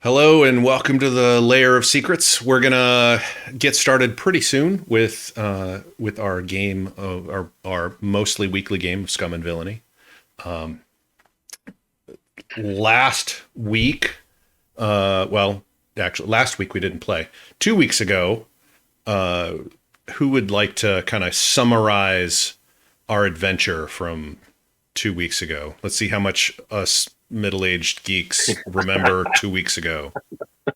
Hello and welcome to the Layer of Secrets. We're gonna get started pretty soon with our game of our mostly weekly game of Scum and Villainy. Last week, actually last week we didn't play. 2 weeks ago, who would like to kind of summarize our adventure from 2 weeks ago? Let's see how much us middle-aged geeks remember 2 weeks ago. It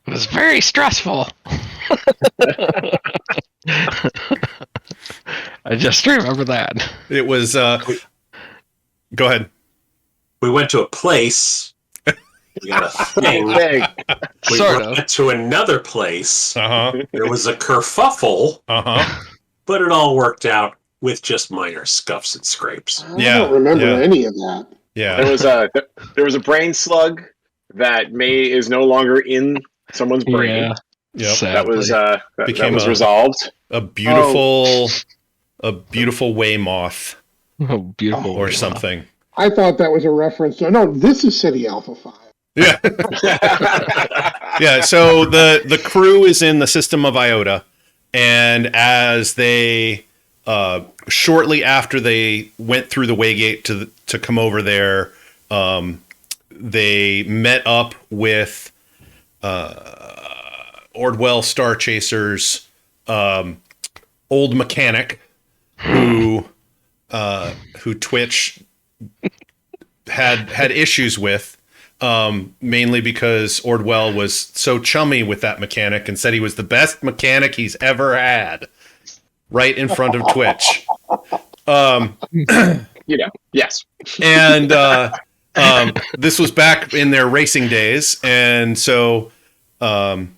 was very stressful. I just remember that. It was, go ahead. We went to a place. We got a thing. We Sort went of. to another place. Uh-huh. There was a kerfuffle, Uh-huh. but it all worked out with just minor scuffs and scrapes. I Yeah, don't remember yeah. any of that. Yeah. There was a brain slug that is no longer in someone's brain. Yep. That was Sadly. that Became was a- resolved. A beautiful way moth Oh, beautiful. or something. I thought that was a reference to, no, this is City Alpha 5. Yeah. Yeah. So the crew is in the system of Iota, and as they shortly after they went through the Waygate to come over there, they met up with Ordwell Star Chaser's old mechanic, who Twitch had issues with. Mainly because Ordwell was so chummy with that mechanic and said he was the best mechanic he's ever had, right in front of Twitch. Yes. And this was back in their racing days, and so I'm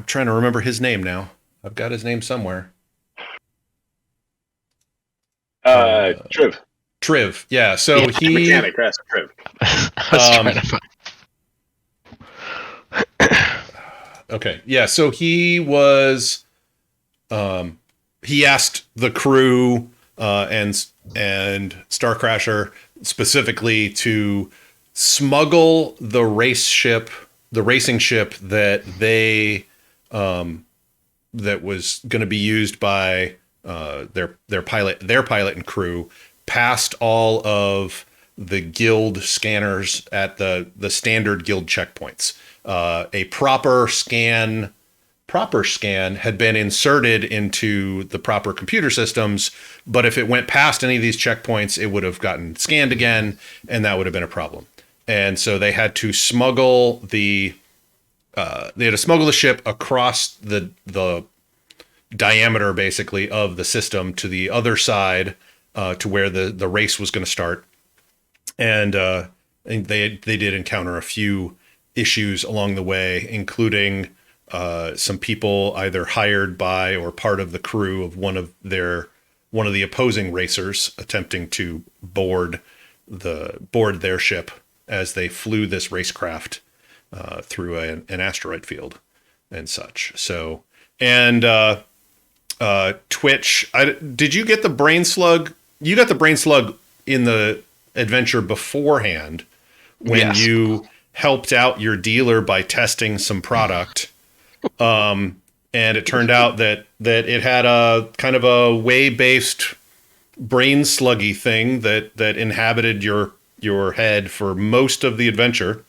trying to remember his name now. I've got his name somewhere. Triv. Yeah. So he Mechanic, that's Triv. I was trying to find. Okay. Yeah. So he was, he asked the crew, and Starcrasher specifically to smuggle the racing ship that they, that was going to be used by, their pilot and crew past all of the guild scanners at the standard guild checkpoints. A proper scan had been inserted into the proper computer systems, but if it went past any of these checkpoints, it would have gotten scanned again, and that would have been a problem. And so they had to smuggle the ship across the diameter, basically, of the system to the other side, to where the race was going to start. And they did encounter a few issues along the way, including some people either hired by or part of the crew of one of the opposing racers attempting to board their ship as they flew this racecraft through an asteroid field and such. So, and Twitch, did you get the brain slug? You got the brain slug in the adventure beforehand when you helped out your dealer by testing some product. And it turned out that it had a kind of a way-based brain sluggy thing that inhabited your head for most of the adventure.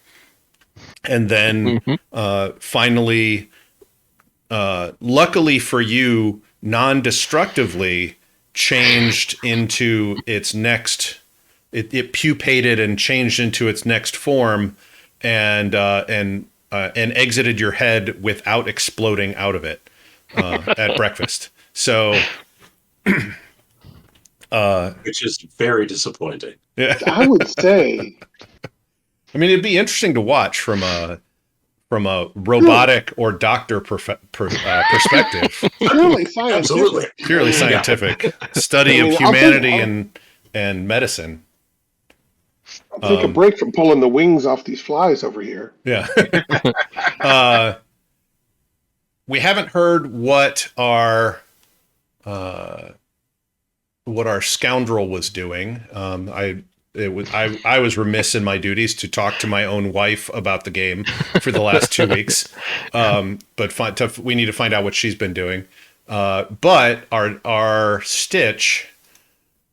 And then finally, luckily for you, non-destructively changed into its next, it pupated and changed into its next form, and exited your head without exploding out of it at breakfast. So, Which is very disappointing. yeah. I would say, I mean, it'd be interesting to watch from a robotic or doctor perspective. purely scientific. Absolutely. Purely scientific study I mean, of I'll humanity and medicine. I'll take a break from pulling the wings off these flies over here. Yeah. We haven't heard what our scoundrel was doing. I was remiss in my duties to talk to my own wife about the game for the last 2 weeks. But we need to find out what she's been doing. But our Stitch,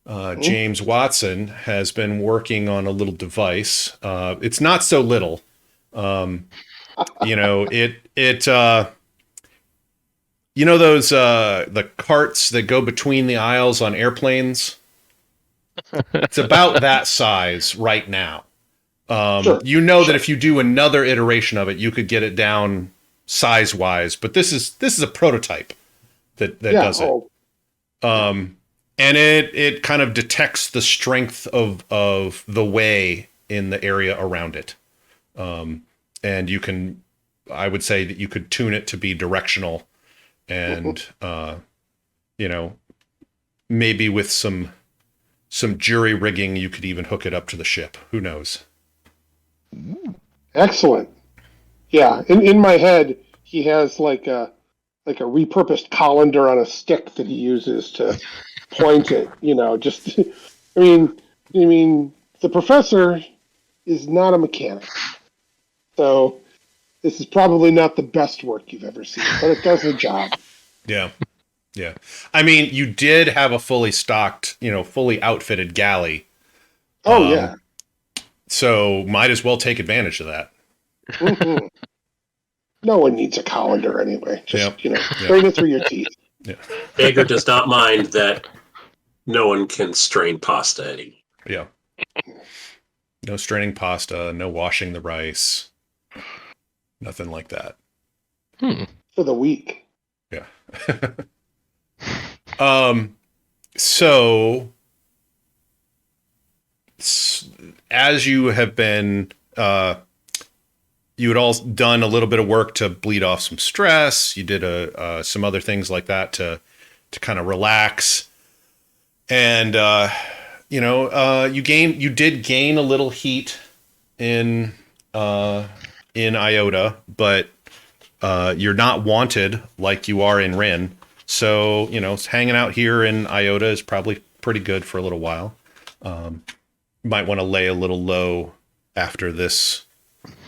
James Watson, has been working on a little device. It's not so little. Those the carts that go between the aisles on airplanes? It's about that size right now. Sure. That if you do another iteration of it, you could get it down size-wise, but this is a prototype that does it. And it kind of detects the strength of the way in the area around it. And I would say that you could tune it to be directional, and maybe with some jury rigging, you could even hook it up to the ship. Who knows? Excellent. Yeah, in my head, he has like a repurposed colander on a stick that he uses to point it. Just I mean, the professor is not a mechanic, so this is probably not the best work you've ever seen, but it does the job. Yeah. Yeah. I mean, you did have a fully stocked, fully outfitted galley. Oh, yeah. So might as well take advantage of that. Mm-hmm. No one needs a colander anyway. Just, strain it through your teeth. Yeah. Hager does not mind that no one can strain pasta anymore. Yeah. No straining pasta, no washing the rice. Nothing like that. For the week. Yeah. So as you have been, you had all done a little bit of work to bleed off some stress. You did some other things like that to kind of relax, and you did gain a little heat in Iota, but you're not wanted like you are in Rin. So, hanging out here in Iota is probably pretty good for a little while. Might want to lay a little low after this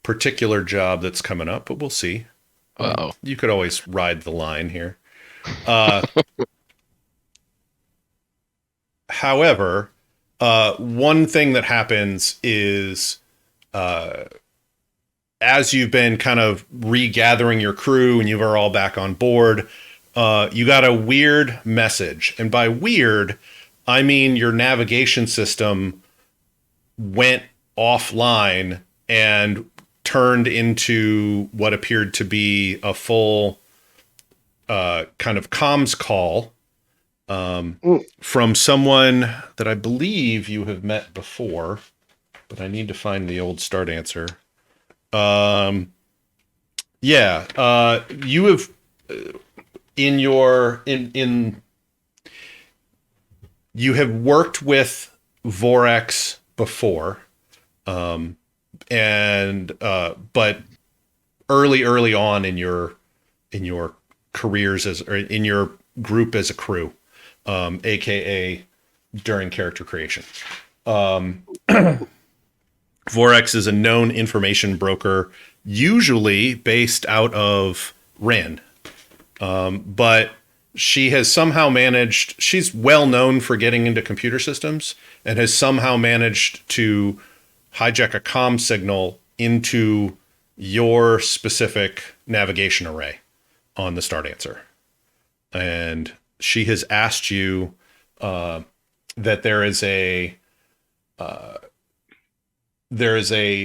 particular job that's coming up, but we'll see. You could always ride the line here. However, one thing that happens is as you've been kind of regathering your crew and you are all back on board, you got a weird message. And by weird, I mean your navigation system went offline and turned into what appeared to be a full kind of comms call from someone that I believe you have met before, but I need to find the old start answer. You have you have worked with Vorex before, but early on in your careers or in your group as a crew, aka during character creation. Vorex is a known information broker, usually based out of Ren. But she has somehow managed, she's well known for getting into computer systems and has somehow managed to hijack a comm signal into your specific navigation array on the start answer. And she has asked you that there is a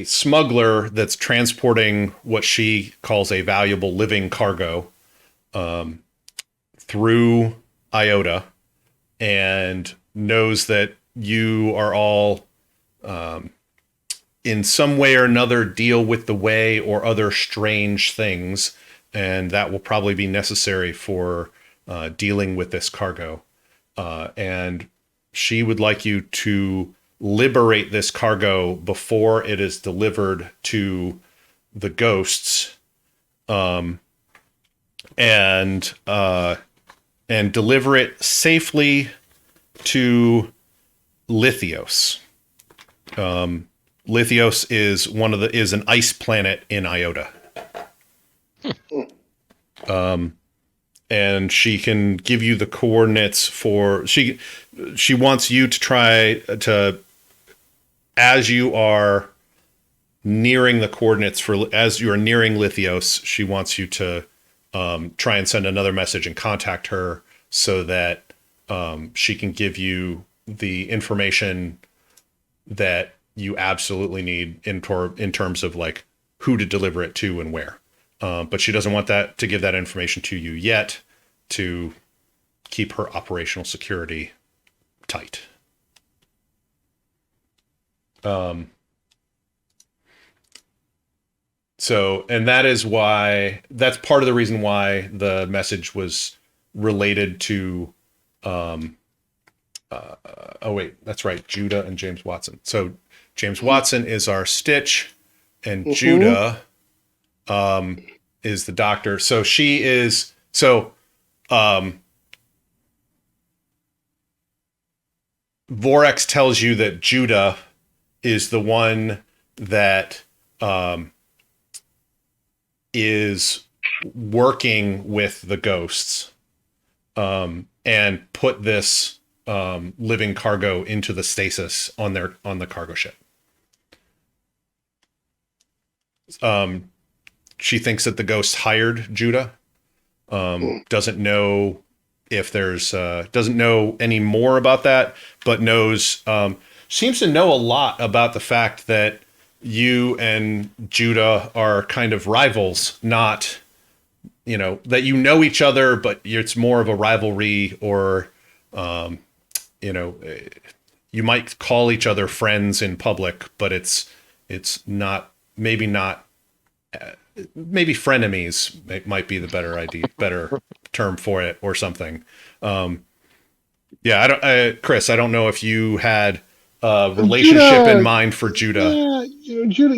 smuggler that's transporting what she calls a valuable living cargo through Iota, and knows that you are all in some way or another deal with the way or other strange things, and that will probably be necessary for dealing with this cargo. And she would like you to liberate this cargo before it is delivered to the ghosts, and deliver it safely to Lithios. Lithios is an ice planet in Iota. And she can give you the coordinates for she wants you to try to, as you are nearing the coordinates as you are nearing Lithios, she wants you to try and send another message and contact her so that she can give you the information that you absolutely need in terms of like who to deliver it to and where. But she doesn't want to give that information to you yet to keep her operational security tight. So, and that's part of the reason why the message was related to, that's right, Judah and James Watson. So James Watson is our Stitch, and Judah is the doctor. So Vorex tells you that Judah is the one that is working with the ghosts and put this living cargo into the stasis on the cargo ship. She thinks that the ghosts hired Judah. Doesn't know if doesn't know any more about that, but seems to know a lot about the fact that you and Judah are kind of rivals, not, that you know each other, but it's more of a rivalry, or, you might call each other friends in public, but it's not, maybe frenemies might be the better term for it, or something. Chris, I don't know if you had a relationship in mind for Judah. Yeah, Judah,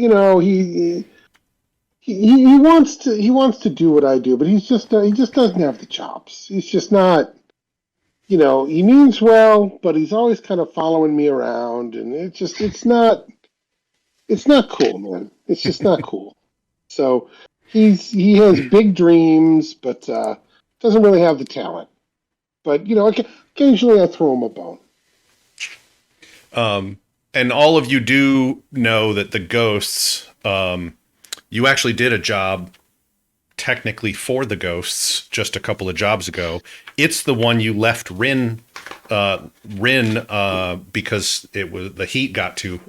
he wants to do what I do, but he just doesn't have the chops. He's just not, he means well, but he's always kind of following me around, and it's not cool, man. It's just not cool. So he has big dreams, but doesn't really have the talent. But occasionally I throw him a bone. And all of you do know that the ghosts, you actually did a job technically for the ghosts just a couple of jobs ago. It's the one you left Rin because the heat got too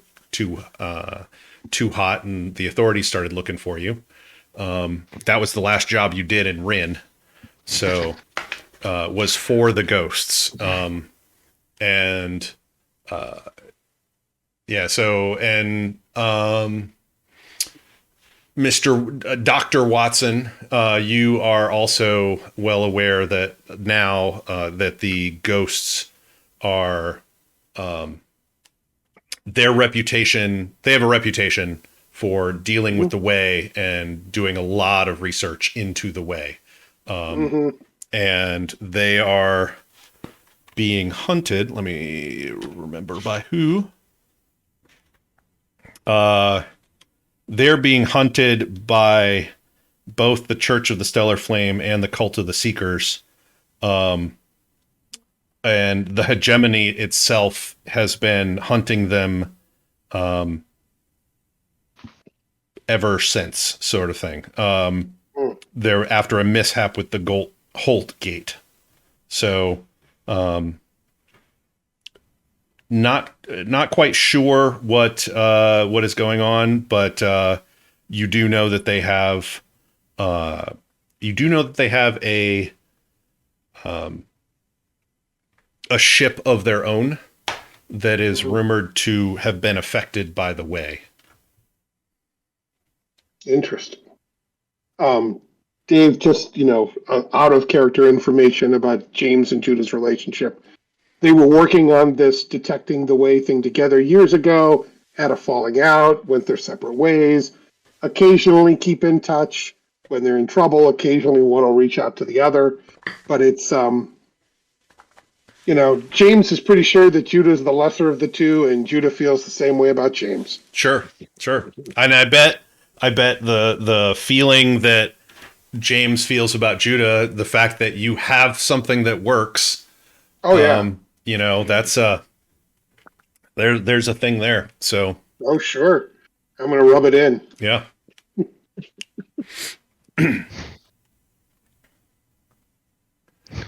hot and the authorities started looking for you. That was the last job you did in Rin. So, was for the ghosts. Mr. Dr. Watson, you are also well aware that now that the ghosts are they have a reputation for dealing with the Way and doing a lot of research into the Way. And they are being hunted. Let me remember by who. They're being hunted by both the Church of the Stellar Flame and the Cult of the Seekers. And the hegemony itself has been hunting them ever since, sort of thing. They're after a mishap with the Holt Gate. So not quite sure what is going on, but you do know that they have a ship of their own that is rumored to have been affected by the Way. Interesting. Dave, just, out of character information about James and Judah's relationship. They were working on this detecting the Way thing together years ago, had a falling out, went their separate ways, occasionally keep in touch. When they're in trouble, occasionally one will reach out to the other. But it's James is pretty sure that Judah's the lesser of the two, and Judah feels the same way about James. Sure. And I bet the feeling that James feels about Judah, the fact that you have something that works. Oh yeah. That's there's a thing there. So. Oh sure. I'm gonna rub it in. Yeah.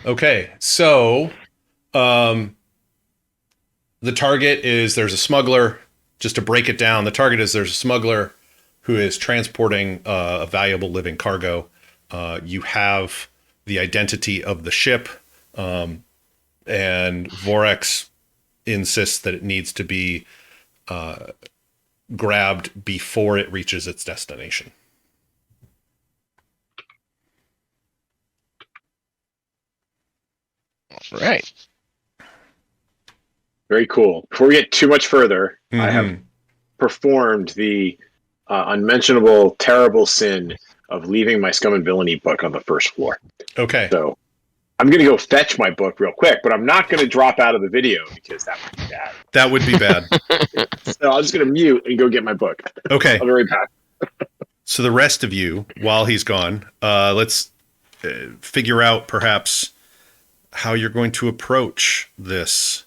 Okay, so the target is there's a smuggler. Just to break it down, the target is there's a smuggler who is transporting a valuable living cargo. You have the identity of the ship, and Vorex insists that it needs to be grabbed before it reaches its destination. Right. Very cool. Before we get too much further, Mm-hmm. I have performed the unmentionable, terrible sin of leaving my Scum and Villainy book on the first floor. Okay. So I'm going to go fetch my book real quick, but I'm not going to drop out of the video because that would be bad. That would be bad. So I'm just going to mute and go get my book. Okay. I'll be right back. So the rest of you, while he's gone, let's figure out perhaps how you're going to approach this.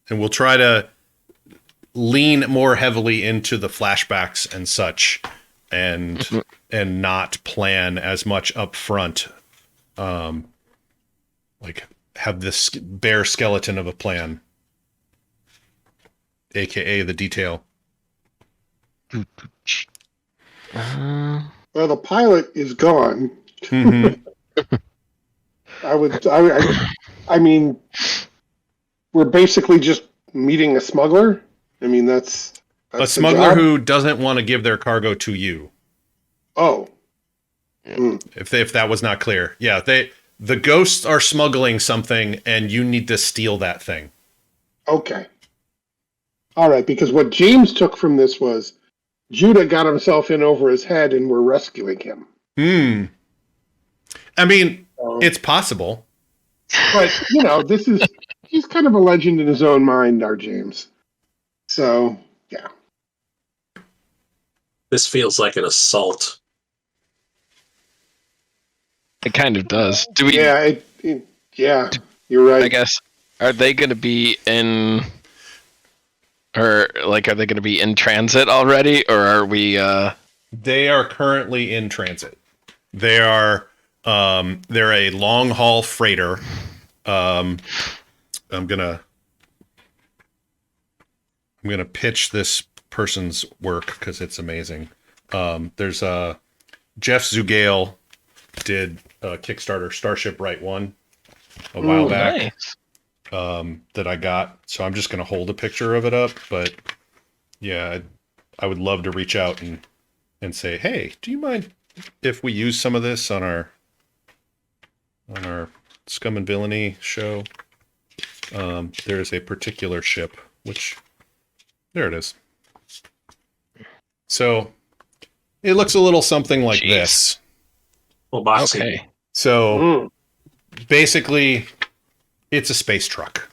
And we'll try to lean more heavily into the flashbacks and such, and not plan as much up front. Like have this bare skeleton of a plan, aka the detail. Well, the pilot is gone. Mm-hmm. I mean, we're basically just meeting a smuggler. I mean, that's A smuggler who doesn't want to give their cargo to you. Oh. If that was not clear. Yeah, the ghosts are smuggling something and you need to steal that thing. Okay. All right, because what James took from this was Judah got himself in over his head and we're rescuing him. I mean, it's possible. But, he's kind of a legend in his own mind, our James. So, yeah. This feels like an assault. It kind of does. Do we? Yeah, yeah, you're right. I guess. Are they going to be in, or like, are they going to be in transit already, or are we? They are currently in transit. They're a long haul freighter. I'm gonna pitch this person's work because it's amazing. There's Jeff Zugale did a Kickstarter Starship Right 1 a while back. Nice. That I got. So I'm just gonna hold a picture of it up, but yeah, I would love to reach out and say, hey, do you mind if we use some of this on our Scum and Villainy show? There's a particular ship, which there it is. So it looks a little something like this. Well, boxy. Okay. So basically, it's a space truck.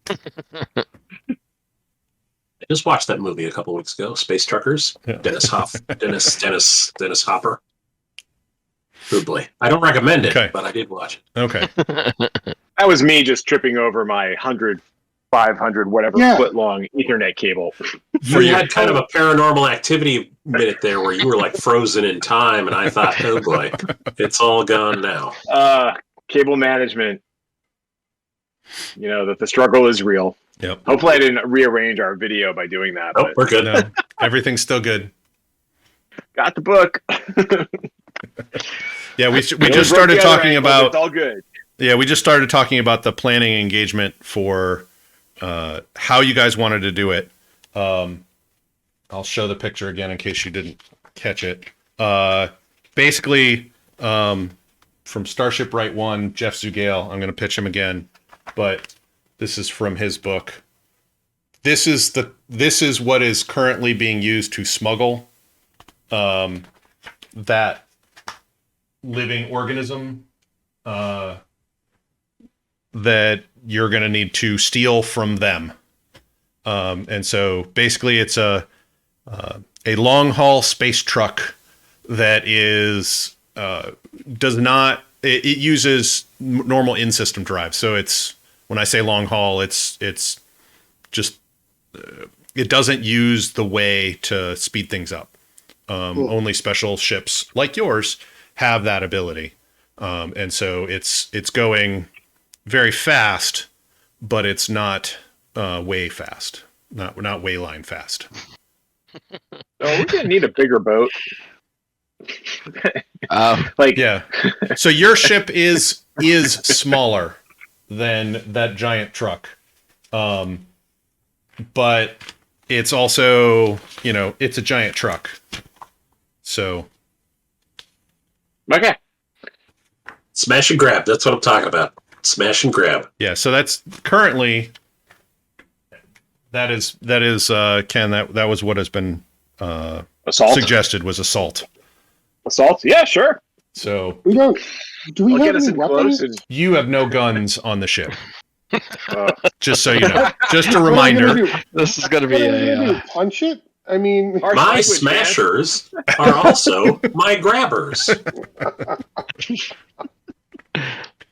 I just watched that movie a couple weeks ago, Space Truckers. Yeah. Dennis Hopper. Oh boy, I don't recommend it, Okay. but I did watch it. Okay. That was me just tripping over my 100, 500, whatever foot long Ethernet cable. You had kind of a Paranormal Activity minute there where you were like frozen in time, and I thought, oh boy, it's all gone now. Cable management. That the struggle is real. Yep. Hopefully I didn't rearrange our video by doing that. Oh, But we're good. No, everything's still good. got the book. Yeah, we just started talking about. It's all good. Yeah, we just started talking about the planning engagement for how you guys wanted to do it. I'll show the picture again in case you didn't catch it. Basically, from Starship Right 1, Jeff Zugale, I'm going to pitch him again, but this is from his book. This is what is currently being used to smuggle that living organism that you're going to need to steal from them. And so basically it's a long haul space truck that is, does not, it uses normal in-system drive. So it's, when I say long haul, it's just, it doesn't use the way to speed things up. Only special ships like yours have that ability. And so it's going very fast, but it's not way fast. Not wayline fast. we're gonna need a bigger boat. Yeah. So your ship is smaller than that giant truck. But it's also, it's a giant truck. So. Okay. Smash and grab. That's what I'm talking about. Smash and grab. Yeah. So that's currently, that is Ken, that was what has been Assault. suggested was assault. Assault? Yeah, sure. So We don't. Do we I'll have get us any in weapons? close. you have no guns on the ship. And, Just so you know. Just a What are we gonna reminder. do? This is going to What be are we gonna a. do? Punch it? I mean, harsh My language, smashers are also my grabbers. that's sure.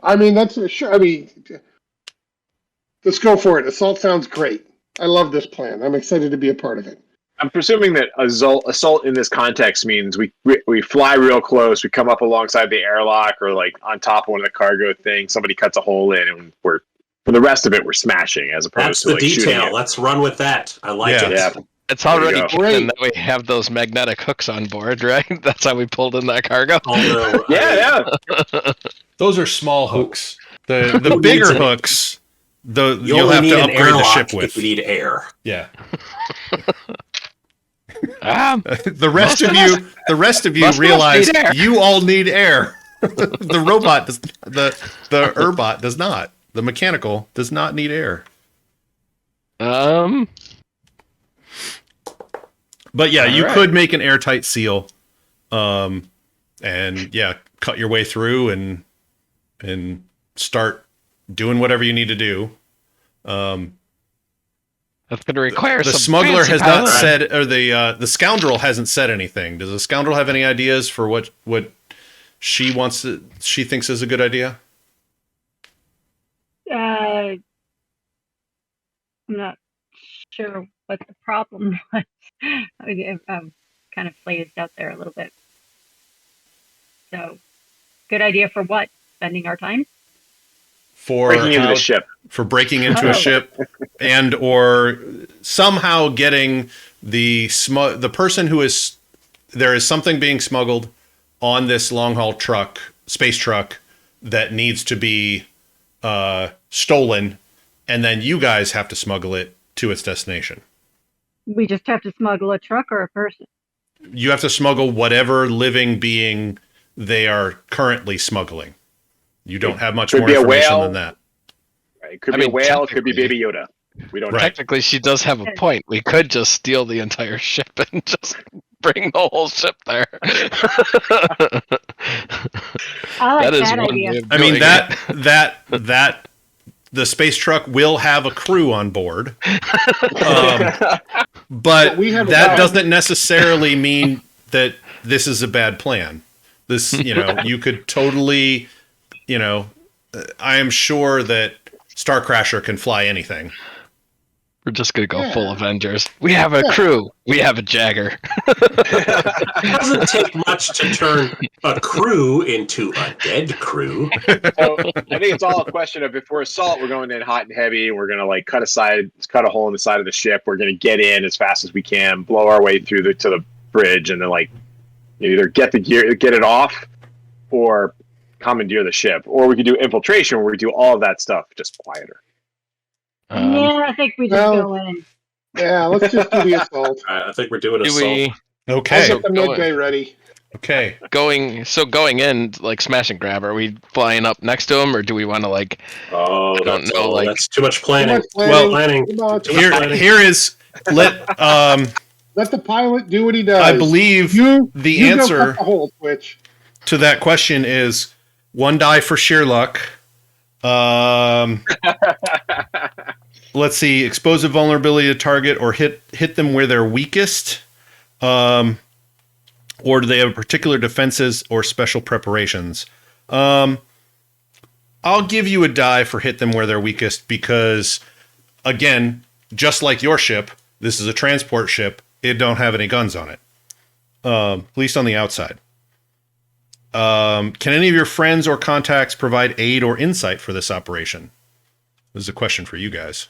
I mean, let's go for it. Assault sounds great. I love this plan. I'm excited to be a part of it. I'm presuming that assault in this context means we fly real close, we come up alongside the airlock or like on top of one of the cargo things, somebody cuts a hole in, and for the rest of it we're smashing as opposed That's to the like shooting detail. it. Let's run with that. I like Yeah. it. Yeah. It's already There you go. given that we have those magnetic hooks on board, right? That's how we pulled in that cargo. Although, Yeah. Those are small hooks. The Who bigger needs it? hooks, you you'll only have need to an upgrade the airlock ship if with. you need air. Yeah. The rest of you most of us realize need air. you all need air. The robot does, the Urbot does not. The mechanical does not need air. But yeah, you could make an airtight seal, and yeah, cut your way through and start doing whatever you need to do. That's going to require The some smuggler fancy has not piloting. said, or the scoundrel hasn't said anything. Does the scoundrel have any ideas for what she thinks is a good idea? I'm not sure what the problem was. I'm kind of phased out there a little bit. So, good idea for what? Spending our time? For Breaking into the ship. For breaking into a ship and or somehow getting the person who is, there is something being smuggled on this long haul truck, space truck, that needs to be stolen, and then you guys have to smuggle it to its destination. We just have to smuggle a truck or a person? You have to smuggle whatever living being they are currently smuggling. You don't have much Could more be a information whale. than that. It could be a whale, it could be Baby Yoda. We don't know. Technically, she does have a point. We could just steal the entire ship and just bring the whole ship there. I like That is that one idea. way of I mean, doing that the space truck will have a crew on board, but we have a that guy. doesn't necessarily mean that this is a bad plan. This, you could totally, I am sure that Starcrasher can fly anything. We're just gonna go full Avengers. We have a crew. We have a Jagger. It doesn't take much to turn a crew into a dead crew. So I think it's all a question of, if we're assault, we're going in hot and heavy. We're going to like cut a hole in the side of the ship. We're going to get in as fast as we can, blow our way through to the bridge, and then like either get it off, or commandeer the ship. Or we could do infiltration, where we do all of that stuff just quieter. Yeah, I think we just go in. Yeah, let's just do the assault. I think we're doing Do assault. we I'll Okay. get the med bay ready. Okay. going in like smash and grab? Are we flying up next to him, or do we want to like? Oh, don't that's, know, like- that's too much planning. Too much planning. planning. Come on, Too much planning. Here is let let the pilot do what he does. I believe you the go answer cut the hole, Twitch. to that question is 1 die for sheer luck, Let's see. Expose a vulnerability to target or hit them where they're weakest. Or do they have particular defenses or special preparations? I'll give you a die for hit them where they're weakest because, again, just like your ship, this is a transport ship. It don't have any guns on it, at least on the outside. Can any of your friends or contacts provide aid or insight for this operation? This is a question for you guys.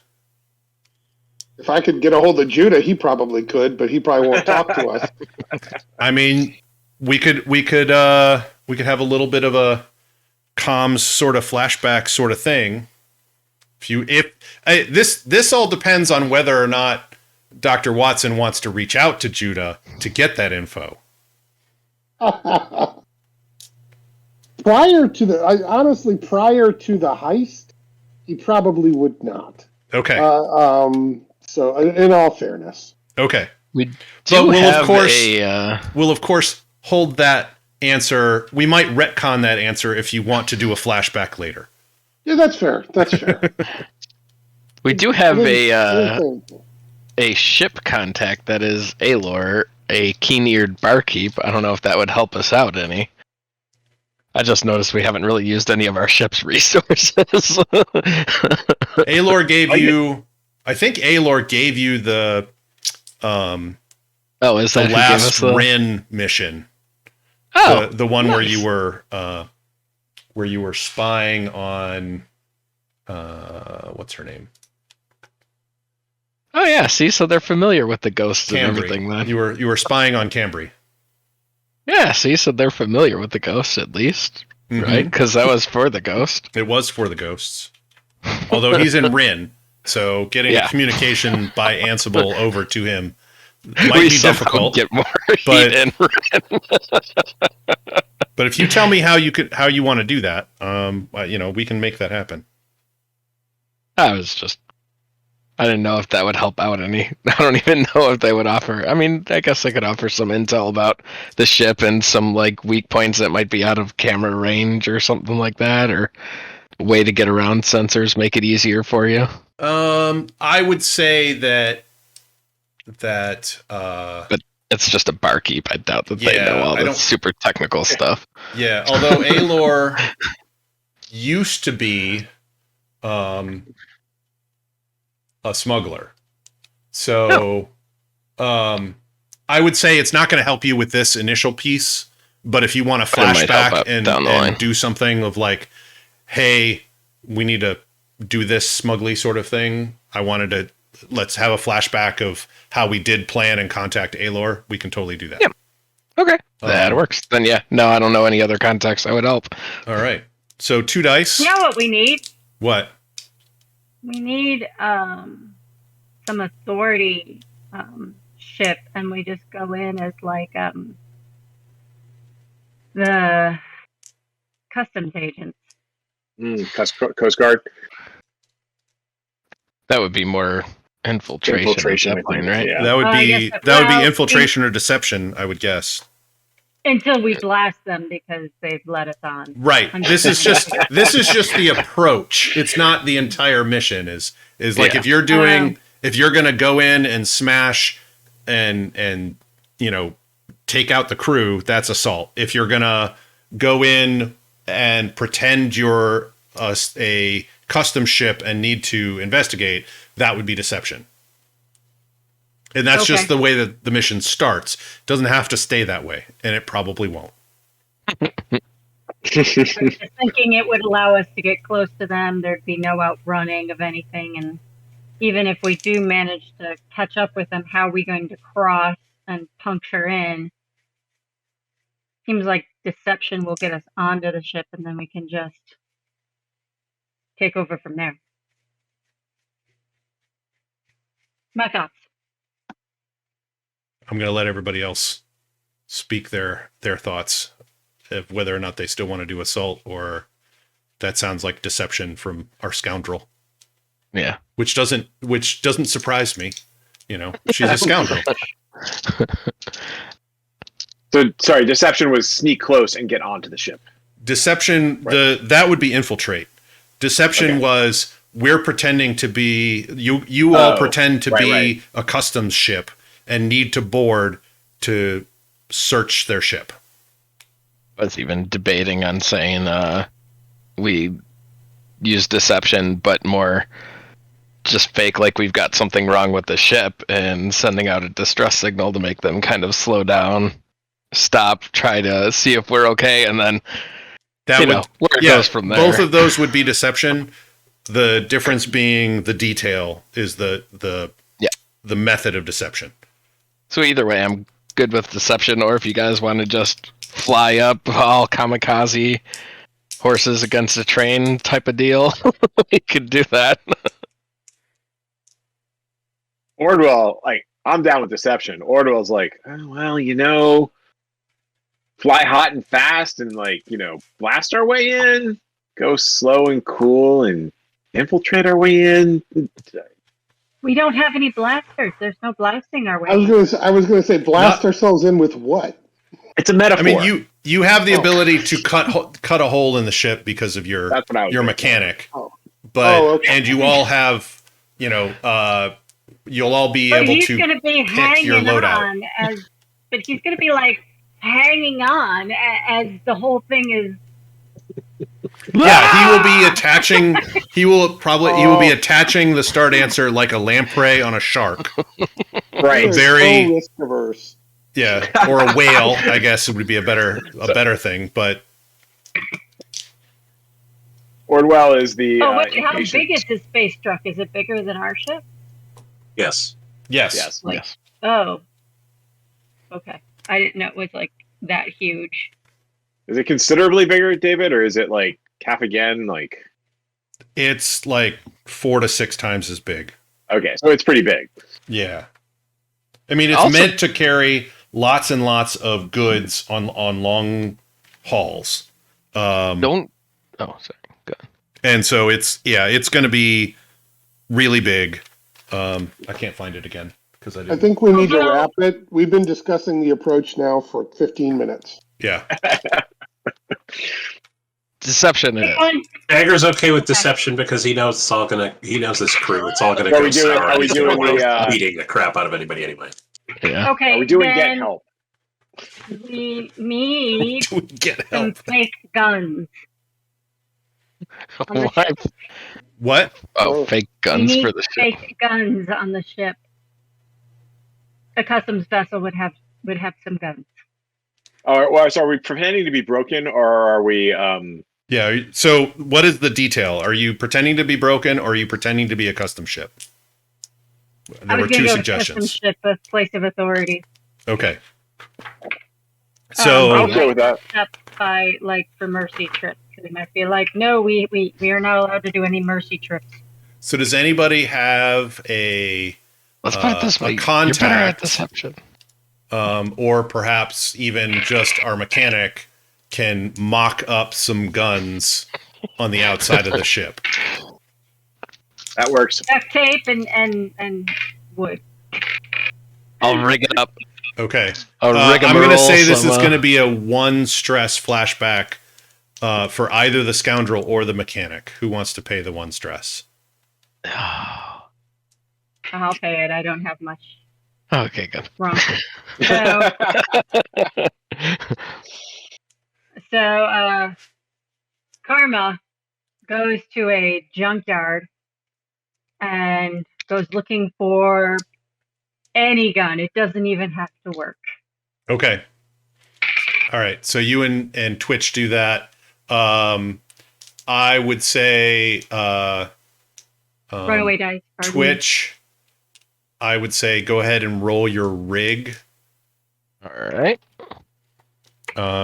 If I could get a hold of Judah, he probably could, but he probably won't talk to us. I mean, we could have a little bit of a comms sort of flashback sort of thing. This all depends on whether or not Dr. Watson wants to reach out to Judah to get that info. Prior to the heist, he probably would not. Okay. So, in all fairness, okay. We do we'll of course hold that answer. We might retcon that answer if you want to do a flashback later. Yeah, that's fair. We do have a ship contact that is Alor, a keen-eared barkeep. I don't know if that would help us out any. I just noticed we haven't really used any of our ship's resources. Alor gave you... I think Alor gave you the... is that the last Rin mission? Oh, the one nice. where you were spying on... what's her name? Oh yeah, see, so they're familiar with the ghosts Cambry. and everything then. You were spying on Cambry. Yeah, see, so they're familiar with the ghosts at least, right? Because that was for the ghost. It was for the ghosts. Although he's in Rin, so getting communication by Ansible over to him might be difficult. Get more but, heat in Rin. But if you tell me how you want to do that, we can make that happen. I didn't know if that would help out any. I don't even know if they would offer. I mean, I guess they could offer some intel about the ship and some like weak points that might be out of camera range or something like that, or a way to get around sensors, make it easier for you. I would say that. But it's just a barkeep. I doubt that they know all the super technical stuff. Yeah, although Alor used to be a smuggler. So I would say it's not going to help you with this initial piece, but if you want to flashback and do something of like, hey, we need to do this smugly sort of thing, let's have a flashback of how we did plan and contact Alor. We can totally do that. Yeah. Okay. That works. Then no, I don't know any other contacts that would help. All right. So 2 dice. You know what we need? What? We need some authority ship, and we just go in as like the customs agents. Coast Guard. That would be more infiltration at that point, right? Yeah. That would be infiltration or deception, I would guess. Until we blast them because they've let us on. Right. This is just the approach. It's not the entire mission. Is like if you're gonna go in and smash and take out the crew, that's assault. If you're gonna go in and pretend you're a custom ship and need to investigate, that would be deception. And that's just the way that the mission starts. It doesn't have to stay that way, and it probably won't. I was just thinking it would allow us to get close to them. There'd be no outrunning of anything, and even if we do manage to catch up with them, how are we going to cross and puncture in? Seems like deception will get us onto the ship, and then we can just take over from there. My thoughts. I'm going to let everybody else speak their thoughts of whether or not they still want to do assault, or that sounds like deception from our scoundrel. Yeah. Which doesn't surprise me. She's a scoundrel. So, sorry, deception was sneak close and get onto the ship. Deception, Right. that would be infiltrate. Deception was we're pretending to be you all pretend to be a customs ship and need to board to search their ship. I was even debating on saying we use deception, but more just fake like we've got something wrong with the ship and sending out a distress signal to make them kind of slow down, stop, try to see if we're okay, and then where it goes from there. Both of those would be deception. The difference being the detail is the method of deception. So either way, I'm good with deception, or if you guys want to just fly up all kamikaze horses against a train type of deal, we could do that. Ordwell, like, I'm down with deception. Ordwell's like, oh, well, fly hot and fast and, like, blast our way in, go slow and cool and infiltrate our way in. We don't have any blasters. There's no blasting our way. I was gonna say blast ourselves in with what? It's a metaphor. I mean, you have the ability to cut a hole in the ship because of your mechanic. And you all have, you'll all be able to gonna be pick your loadout. But he's going to be like hanging on as the whole thing is. Yeah, he will be attaching. He will be attaching the start answer like a lamprey on a shark. Right. Very risk averse. Yeah, or a whale. I guess it would be a better thing. But Ordwell is the. How big is his space truck? Is it bigger than our ship? Yes. Yes. Yes. Oh. Okay. I didn't know it was like that huge. Is it considerably bigger, David, or is it like half again? Like, it's like 4 to 6 times as big. Okay, so it's pretty big. Yeah. I mean, it's meant to carry lots and lots of goods on long hauls. Sorry. Go on. And so it's going to be really big. I can't find it again because I think we need to wrap it. We've been discussing the approach now for 15 minutes. Yeah. Deception it is. Jagger's okay with deception because he knows it's all gonna. He knows this crew. It's all gonna go sour. Are we doing beating the crap out of anybody anyway? Yeah. Okay. Are we doing get help? We need get some help. fake guns. What? Oh, fake guns for the ship. Fake guns on the ship. A customs vessel would have some guns. So are we pretending to be broken, or are we? Yeah. So, what is the detail? Are you pretending to be broken, or are you pretending to be a custom ship? There were 2 suggestions. Custom ship, a place of authority. Okay. So, I'm okay with that. By for mercy trips, they might be like, no, we are not allowed to do any mercy trips. So, does anybody have a? Let's put it this way: contact, you're better at deception. Or perhaps even just our mechanic can mock up some guns on the outside of the ship. That works. Duct tape and wood. I'll rig it up. Okay. I'm going to say this is going to be a 1 stress flashback for either the scoundrel or the mechanic. Who wants to pay the 1 stress? I'll pay it. I don't have much. Okay, good. Wrong. So Karma goes to a junkyard and goes looking for any gun. It doesn't even have to work. Okay. All right. So you and Twitch do that. I would say runaway dice. Twitch. I would say go ahead and roll your rig. All right.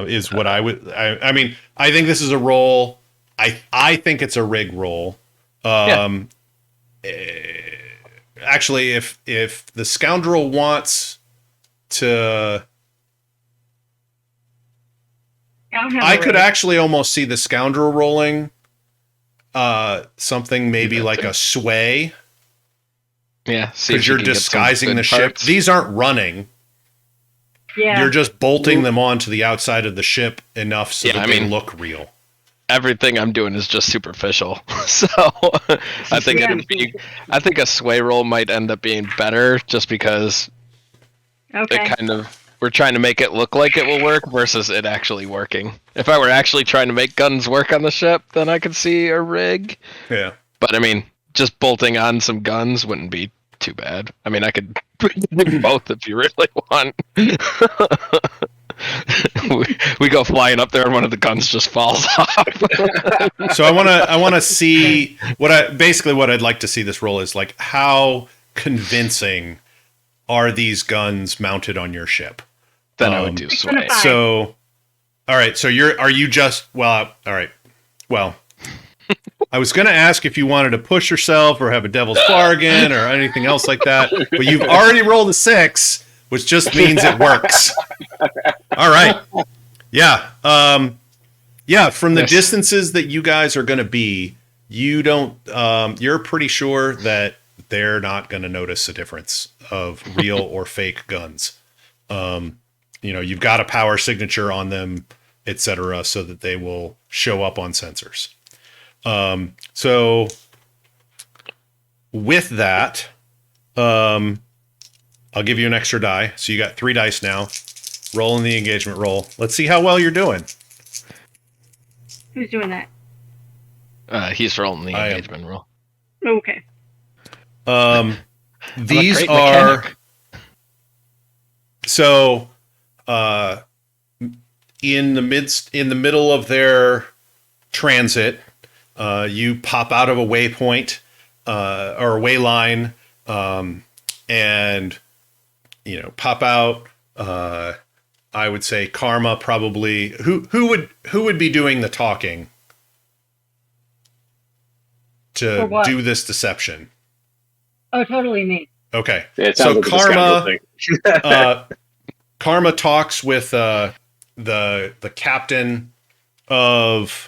Is what I would. I mean, I think this is a roll. I think it's a rig roll. Actually, if the scoundrel wants to, I could actually almost see the scoundrel rolling something maybe like a sway. Yeah, because you're disguising the ship. These aren't running. Yeah, you're just bolting them onto the outside of the ship enough so that they look real. everything I'm doing is just superficial. So I think I think a sway roll might end up being better, just because Okay. it kind of we're trying to make it look like it will work versus it actually working. If I were actually trying to make guns work on the ship, then I could see a rig. Yeah. But I mean, just bolting on some guns wouldn't be too bad. I mean, I could do both if you really want. we go flying up there and one of the guns just falls off. So I want to see what I'd like to see this roll is like, how convincing are these guns mounted on your ship? Then I would do sway. So, all right. So all right. Well, I was going to ask if you wanted to push yourself or have a devil's bargain or anything else like that, but you've already rolled a 6, which just means it works. All right. Yeah. Yeah. From the distances that you guys are going to be, you're pretty sure that they're not going to notice a difference of real or fake guns. You've got a power signature on them, etc., so that they will show up on sensors. So with that, I'll give you an extra die. So you got 3 dice now. Roll in the engagement roll. Let's see how well you're doing. Who's doing that? He's rolling the engagement roll. Okay. These are so in the middle of their transit, you pop out of a waypoint or a way line, and pop out. I would say Karma probably. Who would be doing the talking to do this deception? Oh, totally me. Okay, Yeah, so like Karma, Karma talks with the captain of.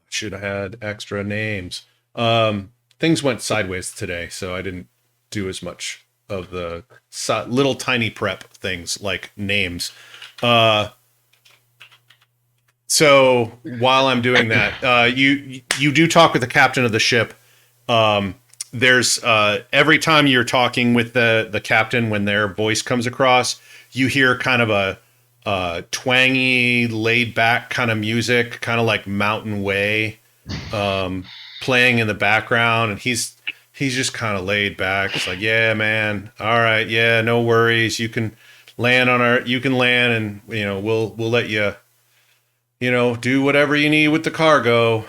Should have had extra names. Things went sideways today, so I didn't do as much of the little tiny prep things like names. So while I'm doing that, you do talk with the captain of the ship. There's every time you're talking with the captain, when their voice comes across, you hear kind of a twangy, laid back kind of music, kind of like Mountain Way, playing in the background, and he's just kind of laid back. It's like, yeah, man, all right, yeah, no worries. You can land, and we'll let you, do whatever you need with the cargo,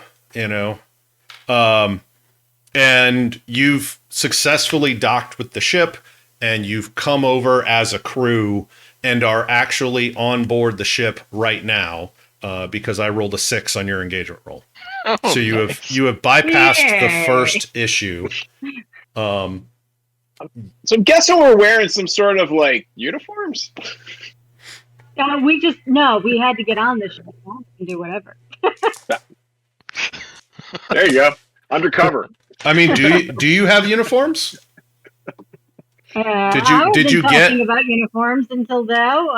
and you've successfully docked with the ship, and you've come over as a crew and are actually on board the ship right now, because I rolled a 6 on your engagement roll. Oh, so you nice. have bypassed the first issue. So I'm guessing we're wearing some sort of like uniforms. We had to get on the ship and do whatever. There you go, undercover. I mean, do you have uniforms? Did you get talking about uniforms until now?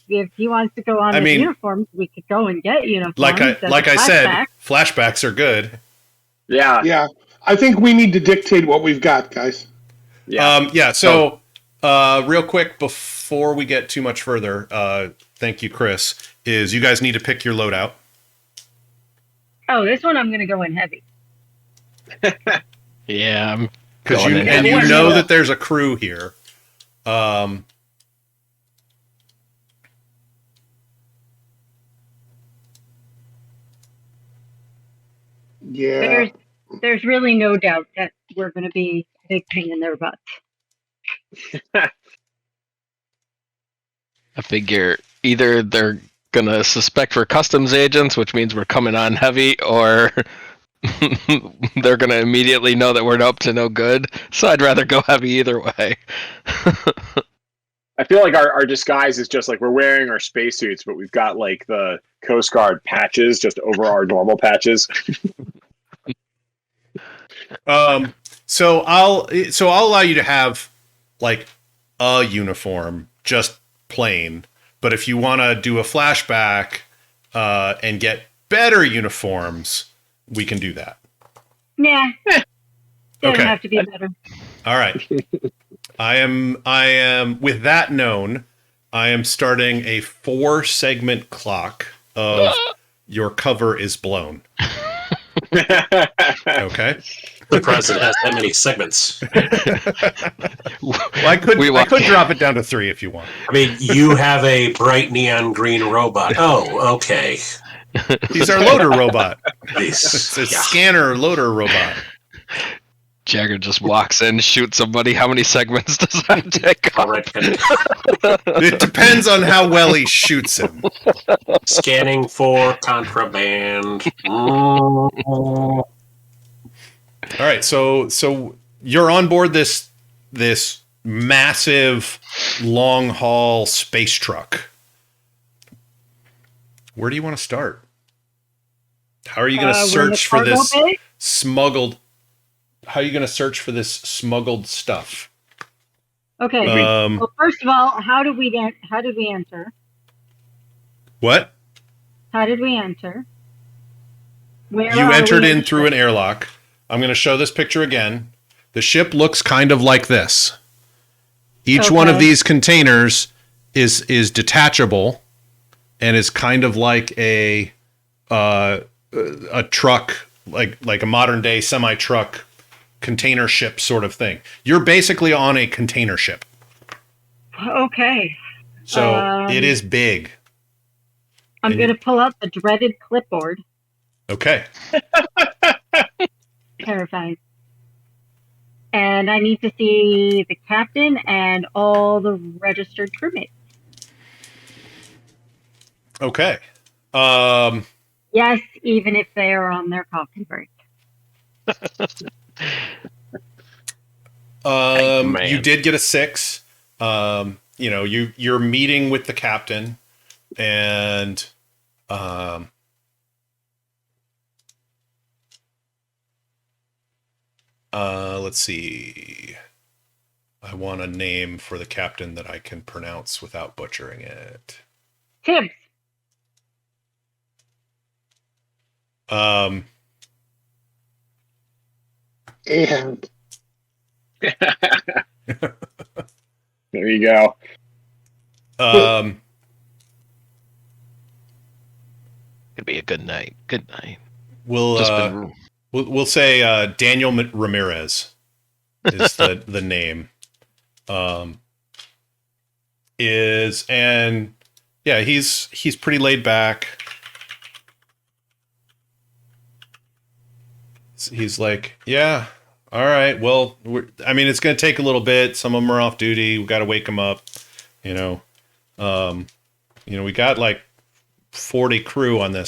If he wants to go on with uniforms, we could go and get uniforms. Like I said, flashbacks are good. Yeah. Yeah. I think we need to dictate what we've got, guys. Yeah. So, real quick before we get too much further, thank you, Chris. Is you guys need to pick your loadout. Oh, this one I'm going to go in heavy. Yeah, I'm because going in heavy. you know that there's a crew here. Yeah. There's really no doubt that we're going to be a big pain in their butts. I figure either they're gonna suspect we're customs agents, which means we're coming on heavy, or they're gonna immediately know that we're up to no good. So I'd rather go heavy either way. I feel like our disguise is just like we're wearing our spacesuits, but we've got like the Coast Guard patches just over our normal patches. So I'll allow you to have like a uniform, just plain. But if you want to do a flashback and get better uniforms, we can do that. Nah. Doesn't Okay. have to be better. All right. I am with that known, I am starting a 4-segment clock of your cover is blown. Okay. The president has that many segments. Well, I could drop it down to 3 if you want. I mean, you have a bright neon green robot. Oh, okay. He's our loader robot. It's a scanner loader robot. Jagger just walks in, shoots somebody. How many segments does that take? All right. It depends on how well he shoots him. Scanning for contraband. All right, so you're on board this massive long haul space truck. Where do you want to start? How are you going to search for this smuggled? How are you going to search for this smuggled stuff? Okay. Well, first of all, how did we enter? What? How did we enter? Where you entered in through an airlock. I'm going to show this picture again. The ship looks kind of like this. Each one of these containers is detachable and is kind of like a truck, like a modern day semi truck container ship sort of thing. You're basically on a container ship. Okay. So it is big. I'm going to pull out the dreaded clipboard. Okay. Terrifying. And I need to see the captain and all the registered crewmates. Okay. Yes, even if they are on their coffee break. You did get a 6. You're meeting with the captain, and let's see. I want a name for the captain that I can pronounce without butchering it. Tibbs. And there you go. Could be a good night. Good night. We'll say Daniel Ramirez is the name. He's pretty laid back. He's like, yeah, all right. Well, it's going to take a little bit. Some of them are off duty. We got to wake them up. We got like 40 crew on the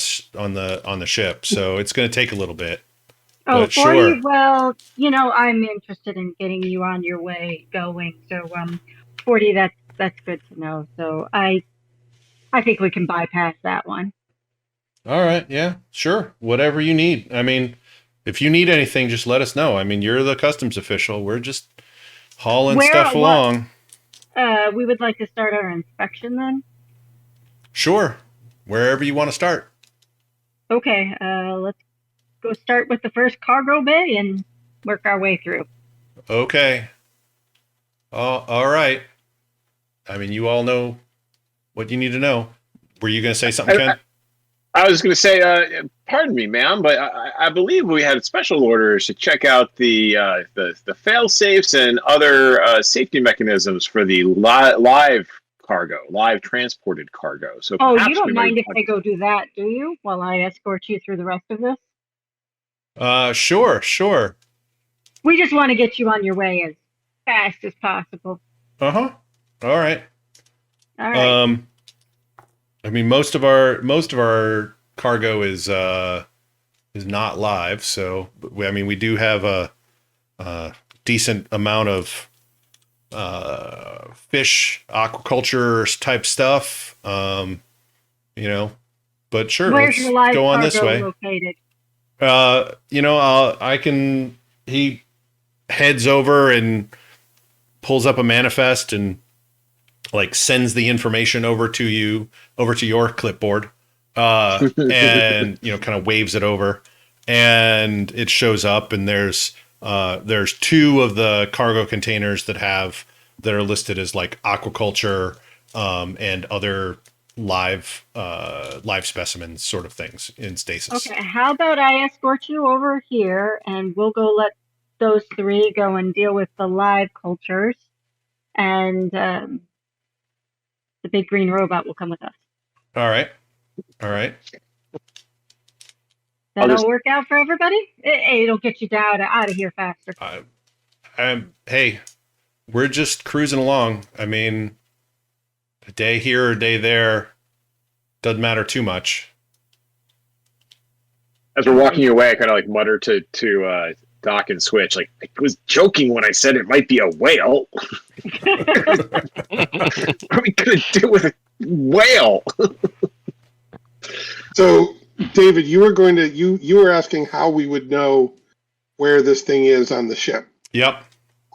ship, so it's going to take a little bit. Oh, but 40, sure. Well, I'm interested in getting you on your way going. So 40, that's good to know. So I think we can bypass that one. All right. Yeah, sure. Whatever you need. If you need anything, just let us know. You're the customs official. We're just hauling stuff along. We would like to start our inspection then. Sure. Wherever you want to start. Okay. Let's go start with the first cargo bay and work our way through. Okay. All right. You all know what you need to know. Were you going to say something, Ken? I was going to say, pardon me, ma'am, but I believe we had special orders to check out the fail safes and other safety mechanisms for the live transported cargo. So you don't mind if I go do that, do you? While I escort you through the rest of this? Sure. We just want to get you on your way as fast as possible. Uh-huh. All right. All right. Most of our cargo is not live, so we do have a decent amount of fish aquaculture type stuff. But sure, Where's your live go on cargo this way. Located? He heads over and pulls up a manifest and sends the information over to your clipboard. and kind of waves it over, and it shows up, and there's two of the cargo containers that are listed as like aquaculture and other live specimens sort of things in stasis. Okay, how about I escort you over here and we'll go let those three go and deal with the live cultures, and the big green robot will come with us. All right. That'll work out for everybody? It'll get you out of here faster. Hey, we're just cruising along. I mean, a day here or a day there doesn't matter too much. As we're walking away, I kind of like mutter to Doc and Switch, like, I was joking when I said it might be a whale. What are we gonna do with a whale? So, David, you were asking how we would know where this thing is on the ship. Yep.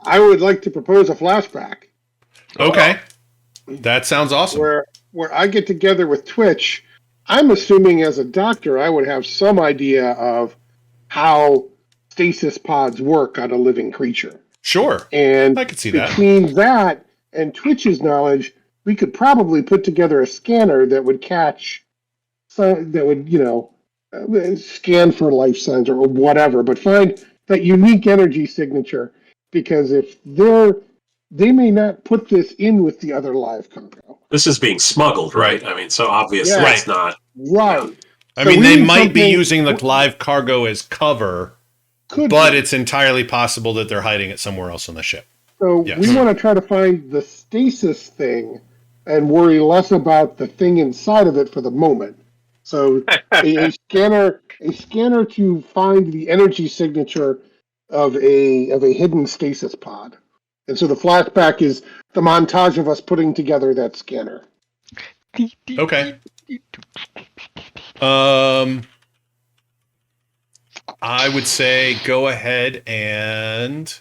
I would like to propose a flashback. Okay. That sounds awesome. Where I get together with Twitch. I'm assuming as a doctor, I would have some idea of how stasis pods work on a living creature. Sure. And I could see that. Between that and Twitch's knowledge, we could probably put together a scanner that would catch, scan for life signs or whatever, but find that unique energy signature, because if they may not put this in with the other live cargo. This is being smuggled, right? I mean, so obviously it's not. Right. I mean, they might be using the live cargo as cover, but it's entirely possible that they're hiding it somewhere else on the ship. So we want to try to find the stasis thing and worry less about the thing inside of it for the moment. So a scanner to find the energy signature of a hidden stasis pod. And so the flashback is the montage of us putting together that scanner. Okay. I would say go ahead and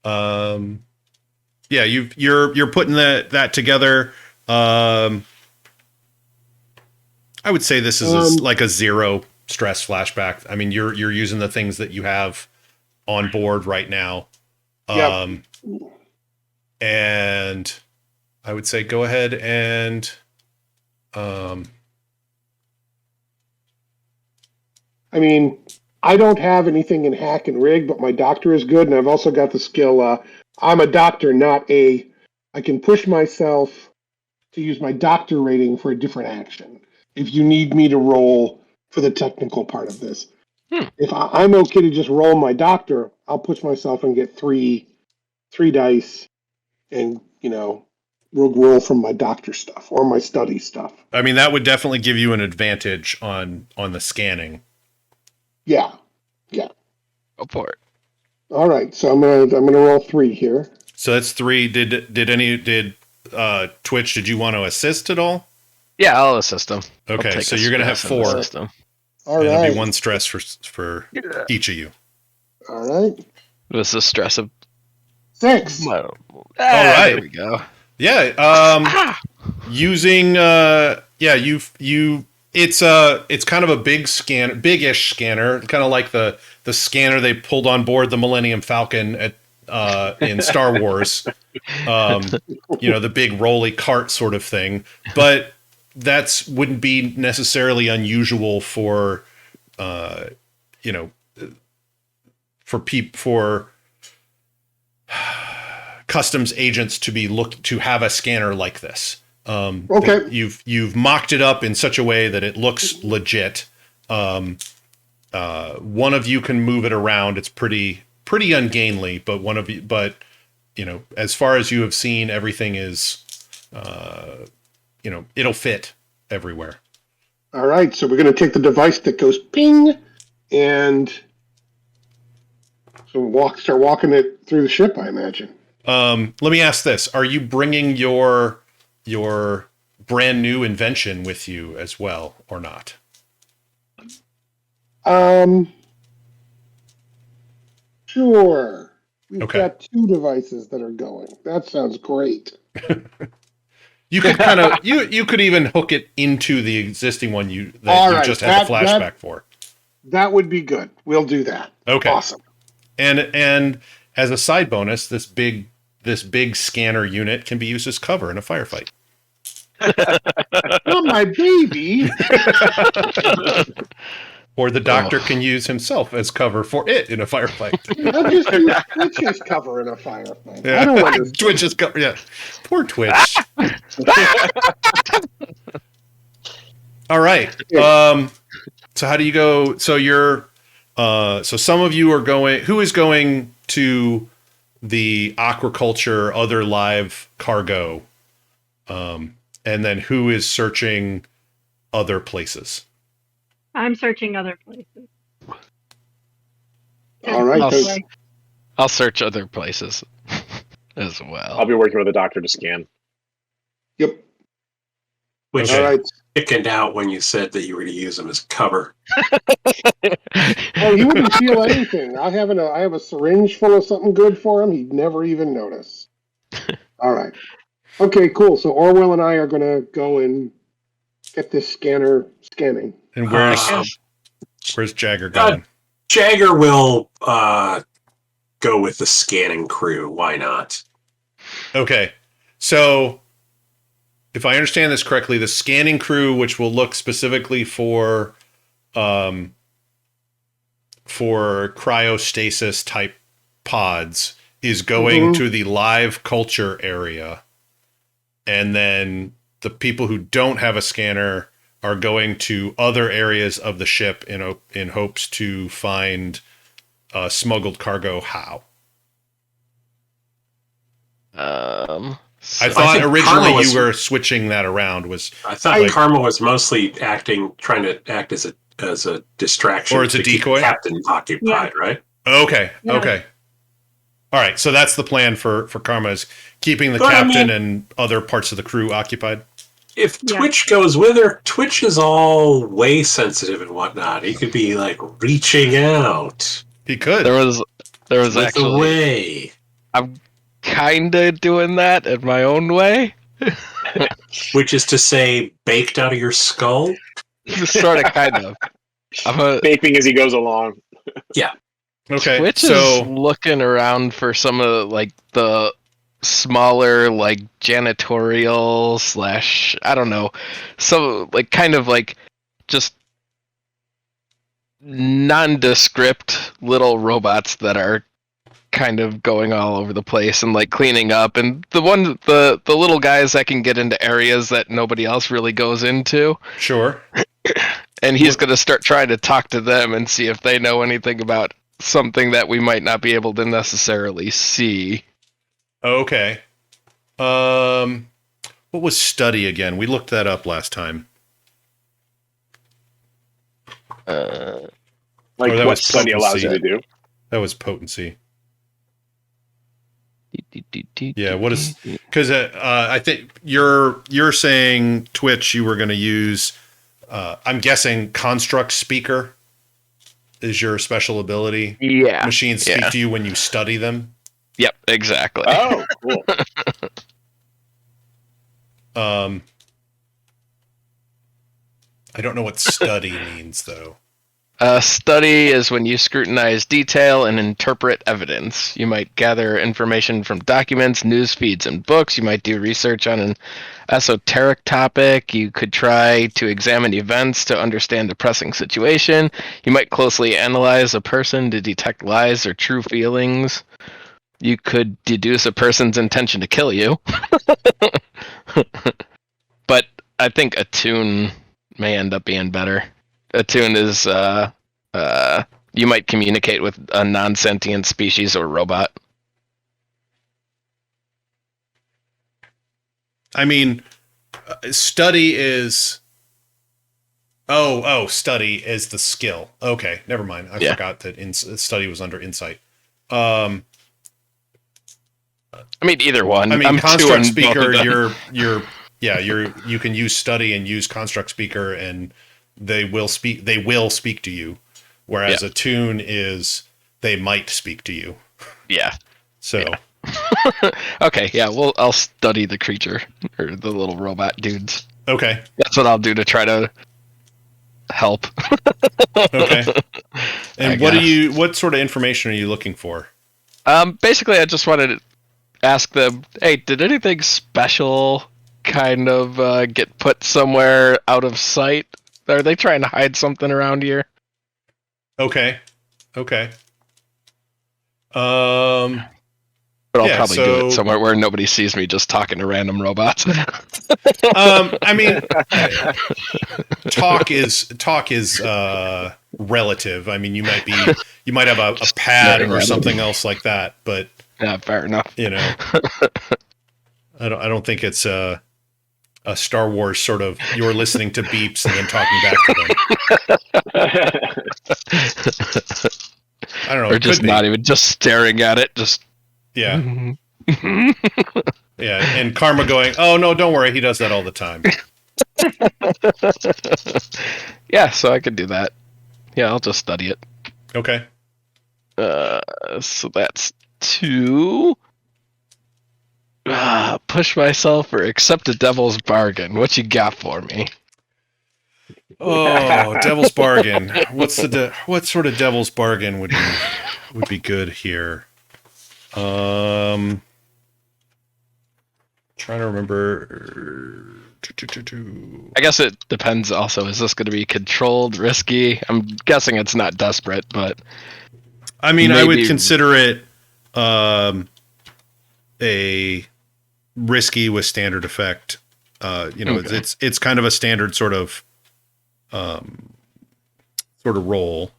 you're putting that together. I would say this is like a zero stress flashback. I mean, you're using the things that you have on board right now. And I would say go ahead and I mean, I don't have anything in hack and rig, but my doctor is good, and I've also got the skill. I'm a doctor, I can push myself to use my doctor rating for a different action if you need me to roll for the technical part of this. If I'm okay to just roll my doctor, I'll push myself and get three dice and, roll from my doctor stuff or my study stuff. I mean, that would definitely give you an advantage on the scanning. Yeah. Go for it. All right, so I'm gonna roll 3 here. So that's 3. Did Twitch? Did you want to assist at all? Yeah, I'll assist them. Okay, so you're gonna have 4. All right. It'll be 1 stress for each of you. All right. This is stress of 6. All right. There we go. Yeah. Using it's kind of a big-ish scanner, kind of like the scanner they pulled on board the Millennium Falcon in Star Wars. The big rolly cart sort of thing, but wouldn't be necessarily unusual for customs agents to have a scanner like this. Okay. You've mocked it up in such a way that it looks legit. One of you can move it around. It's pretty ungainly, but as far as you have seen, everything is, it'll fit everywhere. All right. So we're going to take the device that goes ping and start walking it through the ship, I imagine. Let me ask this. Are you bringing your brand new invention with you as well, or not? Sure. We've Okay. got 2 devices that are going. That sounds great. You could kind of you could even hook it into the existing one just had the flashback for. That would be good. We'll do that. Okay. Awesome. And as a side bonus, this big scanner unit can be used as cover in a firefight. Not my baby. Or the doctor can use himself as cover for it in a firefight. I'll just use Twitch's cover in a firefight. Yeah. I don't understand. Twitch's cover. Yeah. Poor Twitch. All right. So how do you go? So you're. So some of you are going. Who is going to the aquaculture, other live cargo, and then who is searching other places? I'm searching other places. All right. I'll search other places as well. I'll be working with the doctor to scan. Yep. Which All right. chickened out when you said that you were going to use them as cover. Oh, he wouldn't feel anything. I have a syringe full of something good for him. He'd never even notice. All right. Okay, cool. So Orwell and I are going to go and get this scanner scanning. And where's Jagger going? Jagger will go with the scanning crew. Why not? Okay. So if I understand this correctly, the scanning crew, which will look specifically for cryostasis type pods, is going to the live culture area. And then the people who don't have a scanner are going to other areas of the ship in hopes to find smuggled cargo. How? I thought originally you were switching that around. I thought Karma was mostly trying to act as a distraction, or it's a decoy. Keep Captain occupied, right? Okay. Yeah. Okay. All right. So that's the plan for Karma, is keeping the captain and other parts of the crew occupied. If Twitch goes with her, Twitch is all way sensitive and whatnot. He could be like reaching out. He could. There was actually a way. I'm kind of doing that in my own way. Which is to say, baked out of your skull? Sort of, kind of. I'm vaping as he goes along. Yeah. Okay. Twitch is looking around for some of the smaller janitorial / I don't know, so kind of just nondescript little robots that are kind of going all over the place and cleaning up, and the little guys that can get into areas that nobody else really goes into. Sure. And he's going to start trying to talk to them and see if they know anything about something that we might not be able to necessarily see. Okay. What was study again? We looked that up last time. What study allows you to do? That was potency. Yeah, what is... Because I think you're saying, Twitch, you were going to use... I'm guessing construct speaker is your special ability. Yeah. Machines speak to you when you study them. Yep, exactly. Oh, cool. I don't know what study means, though. Study is when you scrutinize detail and interpret evidence. You might gather information from documents, news feeds, and books. You might do research on an esoteric topic. You could try to examine events to understand a pressing situation. You might closely analyze a person to detect lies or true feelings. You could deduce a person's intention to kill you. But I think attune may end up being better. Attune is, you might communicate with a non-sentient species or robot. I mean, study is... study is the skill. Okay, never mind. I forgot that study was under insight. I mean, either one. I mean, construct speaker, you can use study and use construct speaker, and they will speak to you. Whereas attune is they might speak to you. Yeah. So Okay, yeah, well, I'll study the creature or the little robot dudes. Okay. That's what I'll do to try to help. Okay. I And guess. what sort of information are you looking for? Basically, I just wanted to ask them, hey, did anything special kind of get put somewhere out of sight? Are they trying to hide something around here? Okay. Um, But I'll yeah, probably do it so somewhere where nobody sees me just talking to random robots. I mean, talk is relative. I mean, you might have a pad Very or random. something else like that, but Yeah, fair enough. you know, I don't think it's a Star Wars sort of you're listening to beeps and then talking back to them. I don't know. Or It just could be. not even just staring at it, just Yeah. Yeah. And Karma going, oh no, don't worry, he does that all the time. Yeah, so I could do that. Yeah, I'll just study it. Okay. So that's 2. Push myself or accept a devil's bargain. What you got for me? Oh, devil's bargain. What sort of devil's bargain would be good here? Trying to remember. I guess it depends also. Is this going to be controlled, risky? I'm guessing it's not desperate, but I mean, I would maybe- consider it a risky with standard effect. Okay. It's kind of a standard sort of role.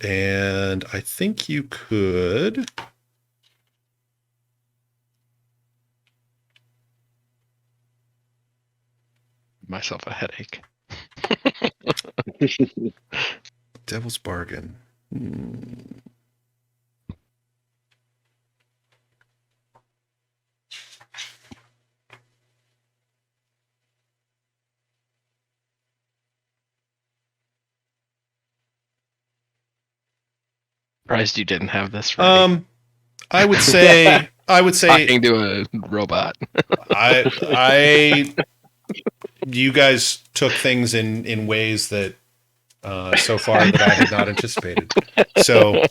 And I think you could. myself a headache. Devil's bargain. Surprised you didn't have this ready. I would say Talking to a robot. you guys took things in ways that so far that I had not anticipated. So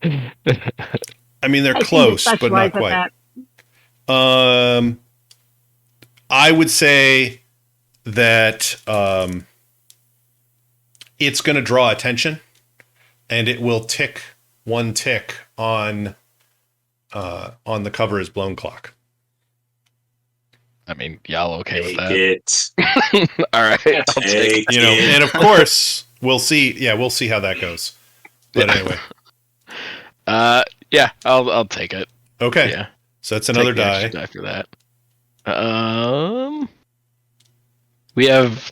I mean they're I close, tend to but not specialize at quite. I would say that it's going to draw attention, and it will tick one tick on the cover as blown clock. I mean, y'all okay with Take that? it. All right, I'll take Take You know, it. and of course we'll see. Yeah, we'll see how that goes. But Yeah. anyway, yeah, I'll take it. okay. Yeah, So that's another take the extra die. die for that. We have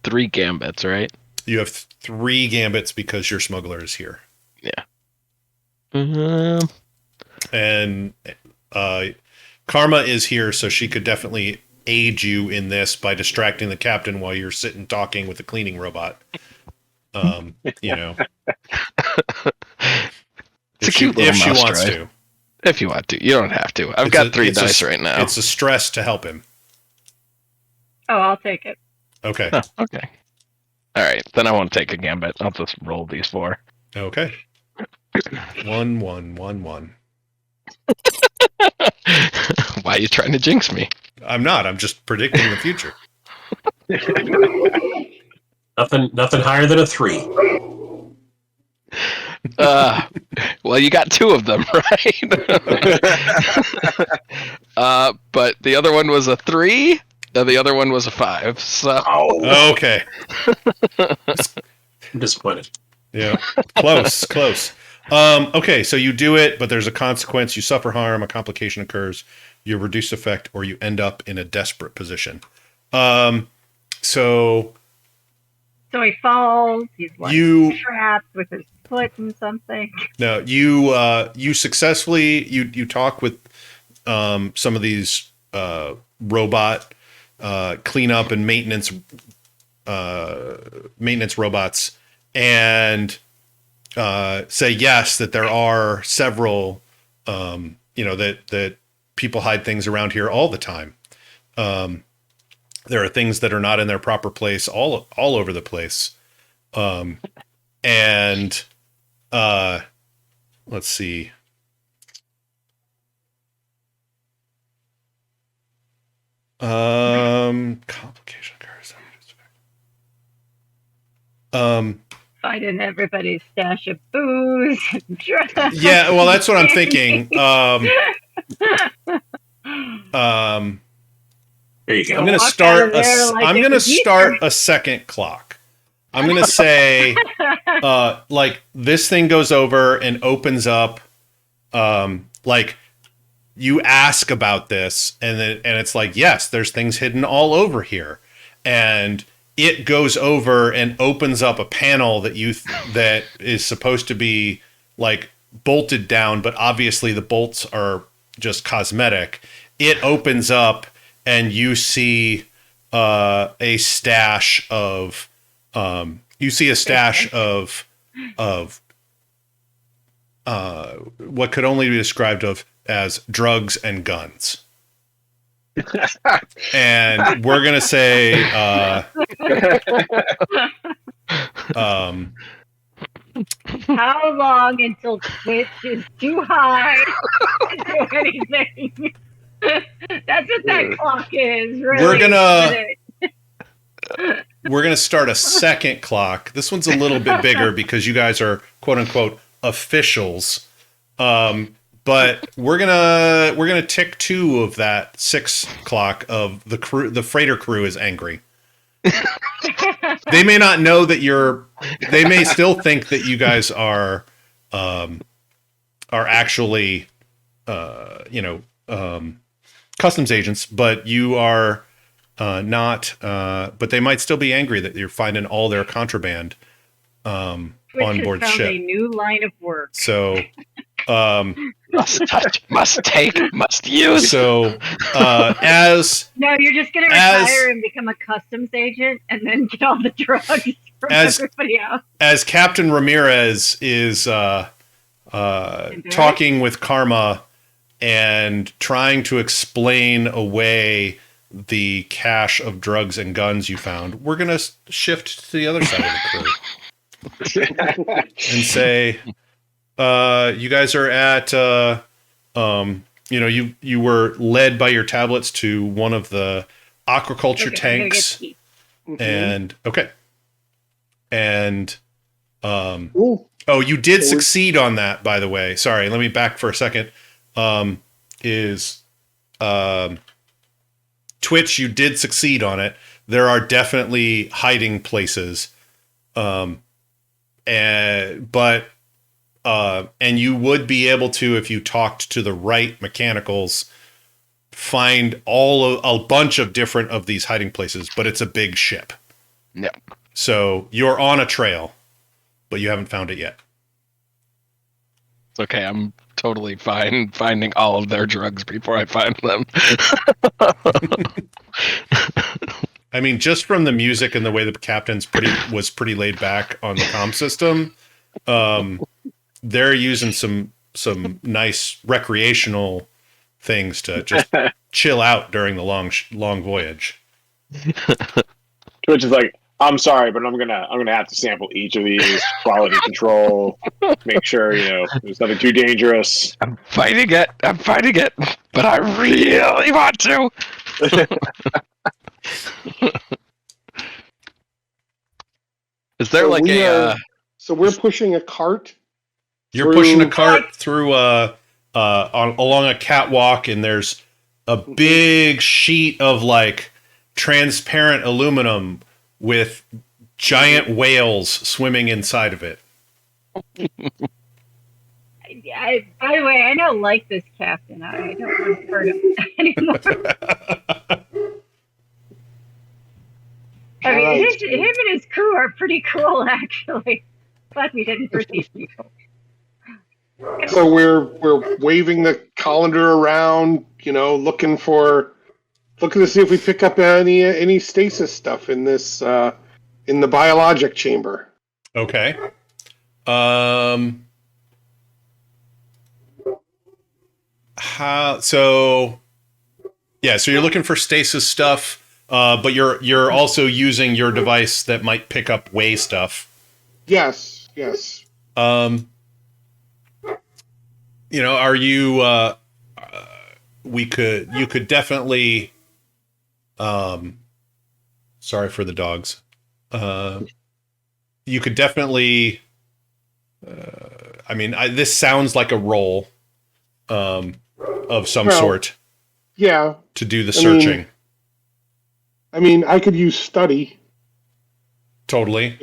3 gambits, right? You have 3 gambits because your smuggler is here, and Karma is here, so she could definitely aid you in this by distracting the captain while you're sitting talking with the cleaning robot. You know, It's a cute little if she mouse wants droid. to. If you want to, you don't have to. I've It's got 3 it's dice right now. It's a stress to help him. Oh, I'll take it. Okay. Oh, okay. All right, then I won't take a gambit. I'll just roll these 4. Okay. 1, 1, 1, 1. Why are you trying to jinx me? I'm not. I'm just predicting the future. Nothing higher than a 3. Well, you got 2 of them, right? But the other one was a 3, and the other one was a 5. So Oh, Okay. I'm disappointed. Yeah. Close. Okay, so you do it, but there's a consequence. You suffer harm, a complication occurs, you reduce effect, or you end up in a desperate position. So So he falls. He's like You- trapped with his foot in something. no, you successfully you talk with some of these robot cleanup and maintenance maintenance robots and say yes, that there are several, that people hide things around here all the time. There are things that are not in their proper place all over the place. And let's see. Complication occurs. Finding everybody's stash of booze and drugs. Yeah, well, that's what I'm thinking. There you go. I'm gonna start a second clock. I'm gonna say, like this thing goes over and opens up, like you ask about this, and it's like, yes, there's things hidden all over here, and it goes over and opens up a panel that is supposed to be like bolted down, but obviously the bolts are just cosmetic. It opens up and you see a stash of what could only be described as drugs and guns. And we're gonna say how long until Twitch is too high to do anything? That's what that clock is, really. We're gonna start a second clock. This one's a little bit bigger because you guys are quote unquote officials. But we're gonna tick 2 of that 6 clock of the crew. The freighter crew is angry. They may not know that they may still think that you guys are actually customs agents, but you are not. But they might still be angry that you're finding all their contraband on board ship. A new line of work. So. Must touch, must take, must use. So, no, you're just gonna retire and become a customs agent, and then get all the drugs from everybody else. As Captain Ramirez is talking with Karma and trying to explain away the cache of drugs and guns you found, we're gonna shift to the other side of the crew and say. You guys are at, you were led by your tablets to one of the aquaculture tanks, and you did succeed on that, by the way. Sorry, let me back for a second. Twitch, you did succeed on it. There are definitely hiding places, and you would be able to, if you talked to the right mechanicals, find a bunch of different of these hiding places, but it's a big ship. Yeah. So you're on a trail, but you haven't found it yet. It's okay. I'm totally fine finding all of their drugs before I find them. I mean, just from the music and the way the captain's was pretty laid back on the comm system, they're using some nice recreational things to just chill out during the long voyage. Twitch is like, I'm sorry, but I'm gonna have to sample each of these, quality control, make sure there's nothing too dangerous. I'm fighting it, but I really want to. Is there So we're pushing a cart. You're pushing a cart through along a catwalk, and there's a big sheet of like transparent aluminum with giant whales swimming inside of it. By the way, I don't like this captain. I don't want to hurt him anymore. I mean, him and his crew are pretty cool, actually. Glad we didn't hurt these people. So we're waving the colander around, looking to see if we pick up any stasis stuff in this in the biologic chamber. Okay. So you're looking for stasis stuff, but you're also using your device that might pick up way stuff. Yes. Are you you could definitely sorry for the dogs. You could definitely this sounds like a roll of some sort. Yeah. To do the searching. I could use study. Totally.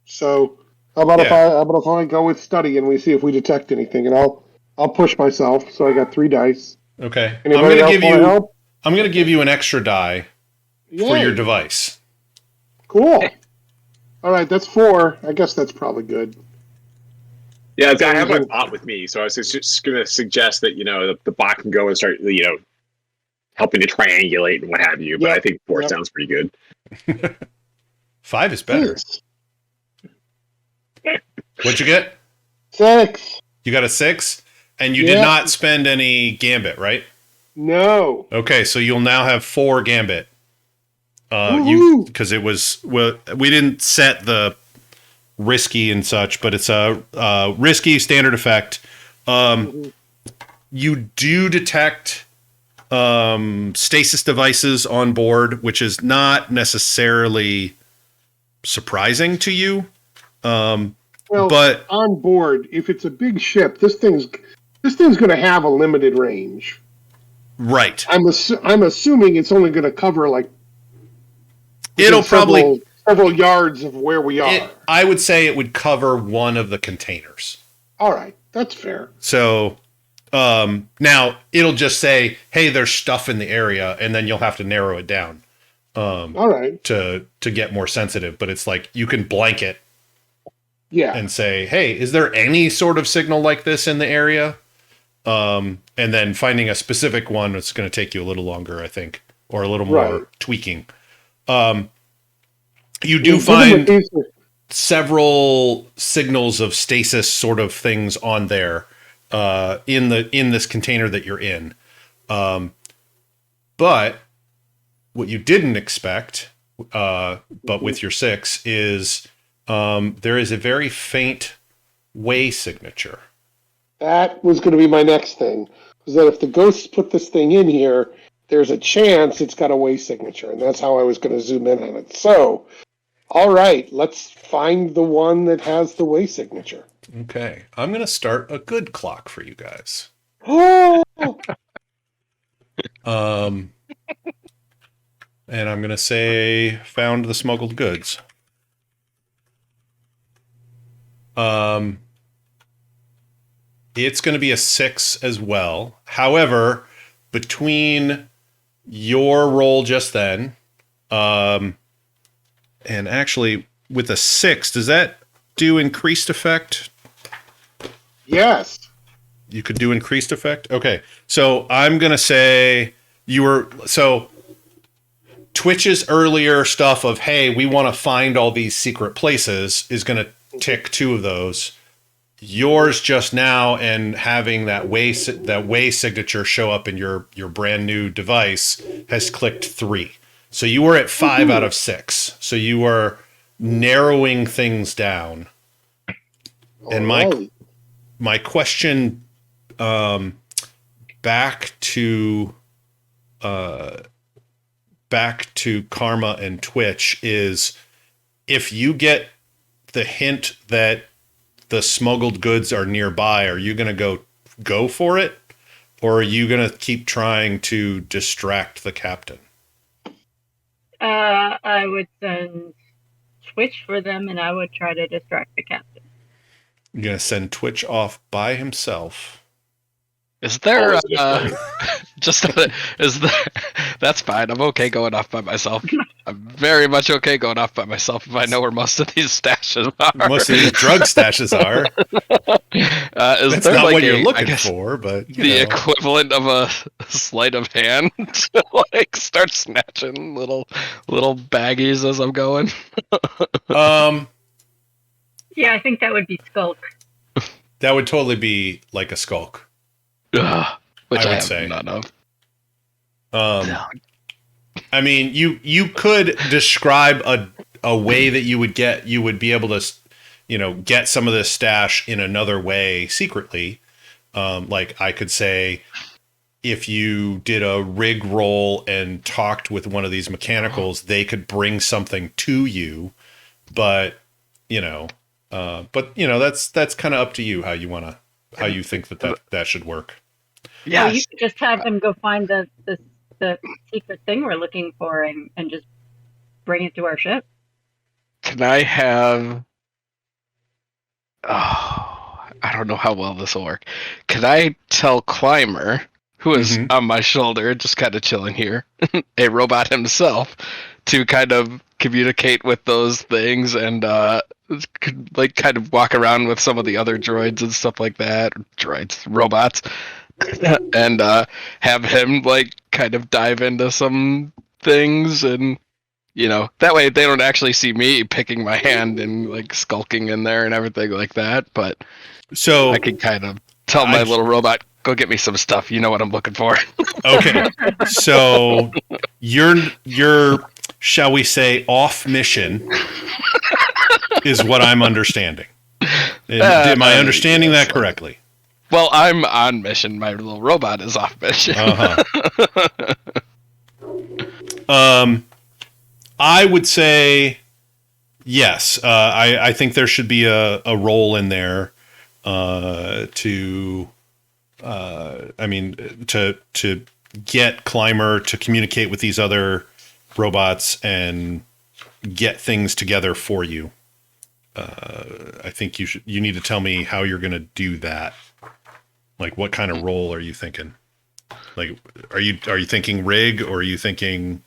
So how about if I go with study and we see if we detect anything, and I'll push myself. So I got 3 dice. Okay. Anybody else want to help? I'm going to give you an extra die for your Yay. device. Cool. All right, that's 4. I guess that's probably good. Yeah, I have my bot with me, so I was just going to suggest that the bot can go and start helping to triangulate and what have you. But I think 4 sounds pretty good. 5 is better. What'd you get? 6. You got a 6, and you did not spend any gambit, right? No. Okay, so you'll now have 4 gambit. Because we didn't set the risky and such, but it's a risky standard effect. You do detect stasis devices on board, which is not necessarily surprising to you. But on board, if it's a big ship, this thing's going to have a limited range. Right. I'm assuming it's only going to cover it'll probably several yards of where we are. I would say it would cover one of the containers. All right, that's fair. So now it'll just say, "Hey, there's stuff in the area," and then you'll have to narrow it down. All right. To get more sensitive, but it's like you can blanket. Yeah. And say, "Hey, is there any sort of signal like this in the area?" And then finding a specific one, it's going to take you a little longer, I think, or a little more tweaking. You do find several signals of stasis sort of things on there in this container that you're in. But what you didn't expect, but with your 6, is there is a very faint way signature. That was going to be my next thing. Was that if the ghosts put this thing in here, there's a chance it's got a way signature, and that's how I was going to zoom in on it. So, all right, let's find the one that has the way signature. Okay, I'm going to start a good clock for you guys. Oh! And I'm going to say found the smuggled goods. It's going to be a 6 as well. However, between your roll just then, and actually with a 6, does that do increased effect? Yes. You could do increased effect? Okay. So I'm going to say Twitch's earlier stuff of, hey, we want to find all these secret places is going to tick 2 of those. Yours just now and having that way signature show up in your brand new device has clicked 3. So you were at 5 out of 6. So you are narrowing things down. And my question back to Karma and Twitch is, if you get the hint that the smuggled goods are nearby, are you going to go for it, or are you going to keep trying to distract the captain? I would send Twitch for them, and I would try to distract the captain. You're going to send Twitch off by himself. Is there Always a good thing. just is there? That's fine. I'm okay going off by myself. I'm very much okay going off by myself if I know where most of these stashes are. Most of these drug stashes are. Is That's there not like what you're I looking guess, for, but the equivalent of a sleight of hand to like start snatching little baggies as I'm going? Yeah, I think that would be skulk. That would totally be like a skulk. Which I would have say. none of. I mean, you could describe a way that you would be able to, get some of this stash in another way secretly. Like I could say, if you did a rig roll and talked with one of these mechanicals, they could bring something to you, but that's kind of up to you how you think that should work. Yeah, you could just have them go find the secret thing we're looking for and just bring it to our ship. Can I have? Oh, I don't know how well this will work. Can I tell Climber, who is on my shoulder, just kind of chilling here, a robot himself, to kind of communicate with those things and like kind of walk around with some of the other droids and stuff like that, robots, and have him like kind of dive into some things and. That way they don't actually see me picking my hand and like skulking in there and everything like that. But so I can kind of tell my little robot, go get me some stuff. You know what I'm looking for. Okay. So your shall we say off mission is what I'm understanding. Am I understanding that correctly? Well, I'm on mission. My little robot is off mission. I would say yes. I think there should be a role in there to get Climber to communicate with these other robots and get things together for you. I think you need to tell me how you're going to do that. Like, what kind of role are you thinking? Like, are you thinking rig, or are you thinking?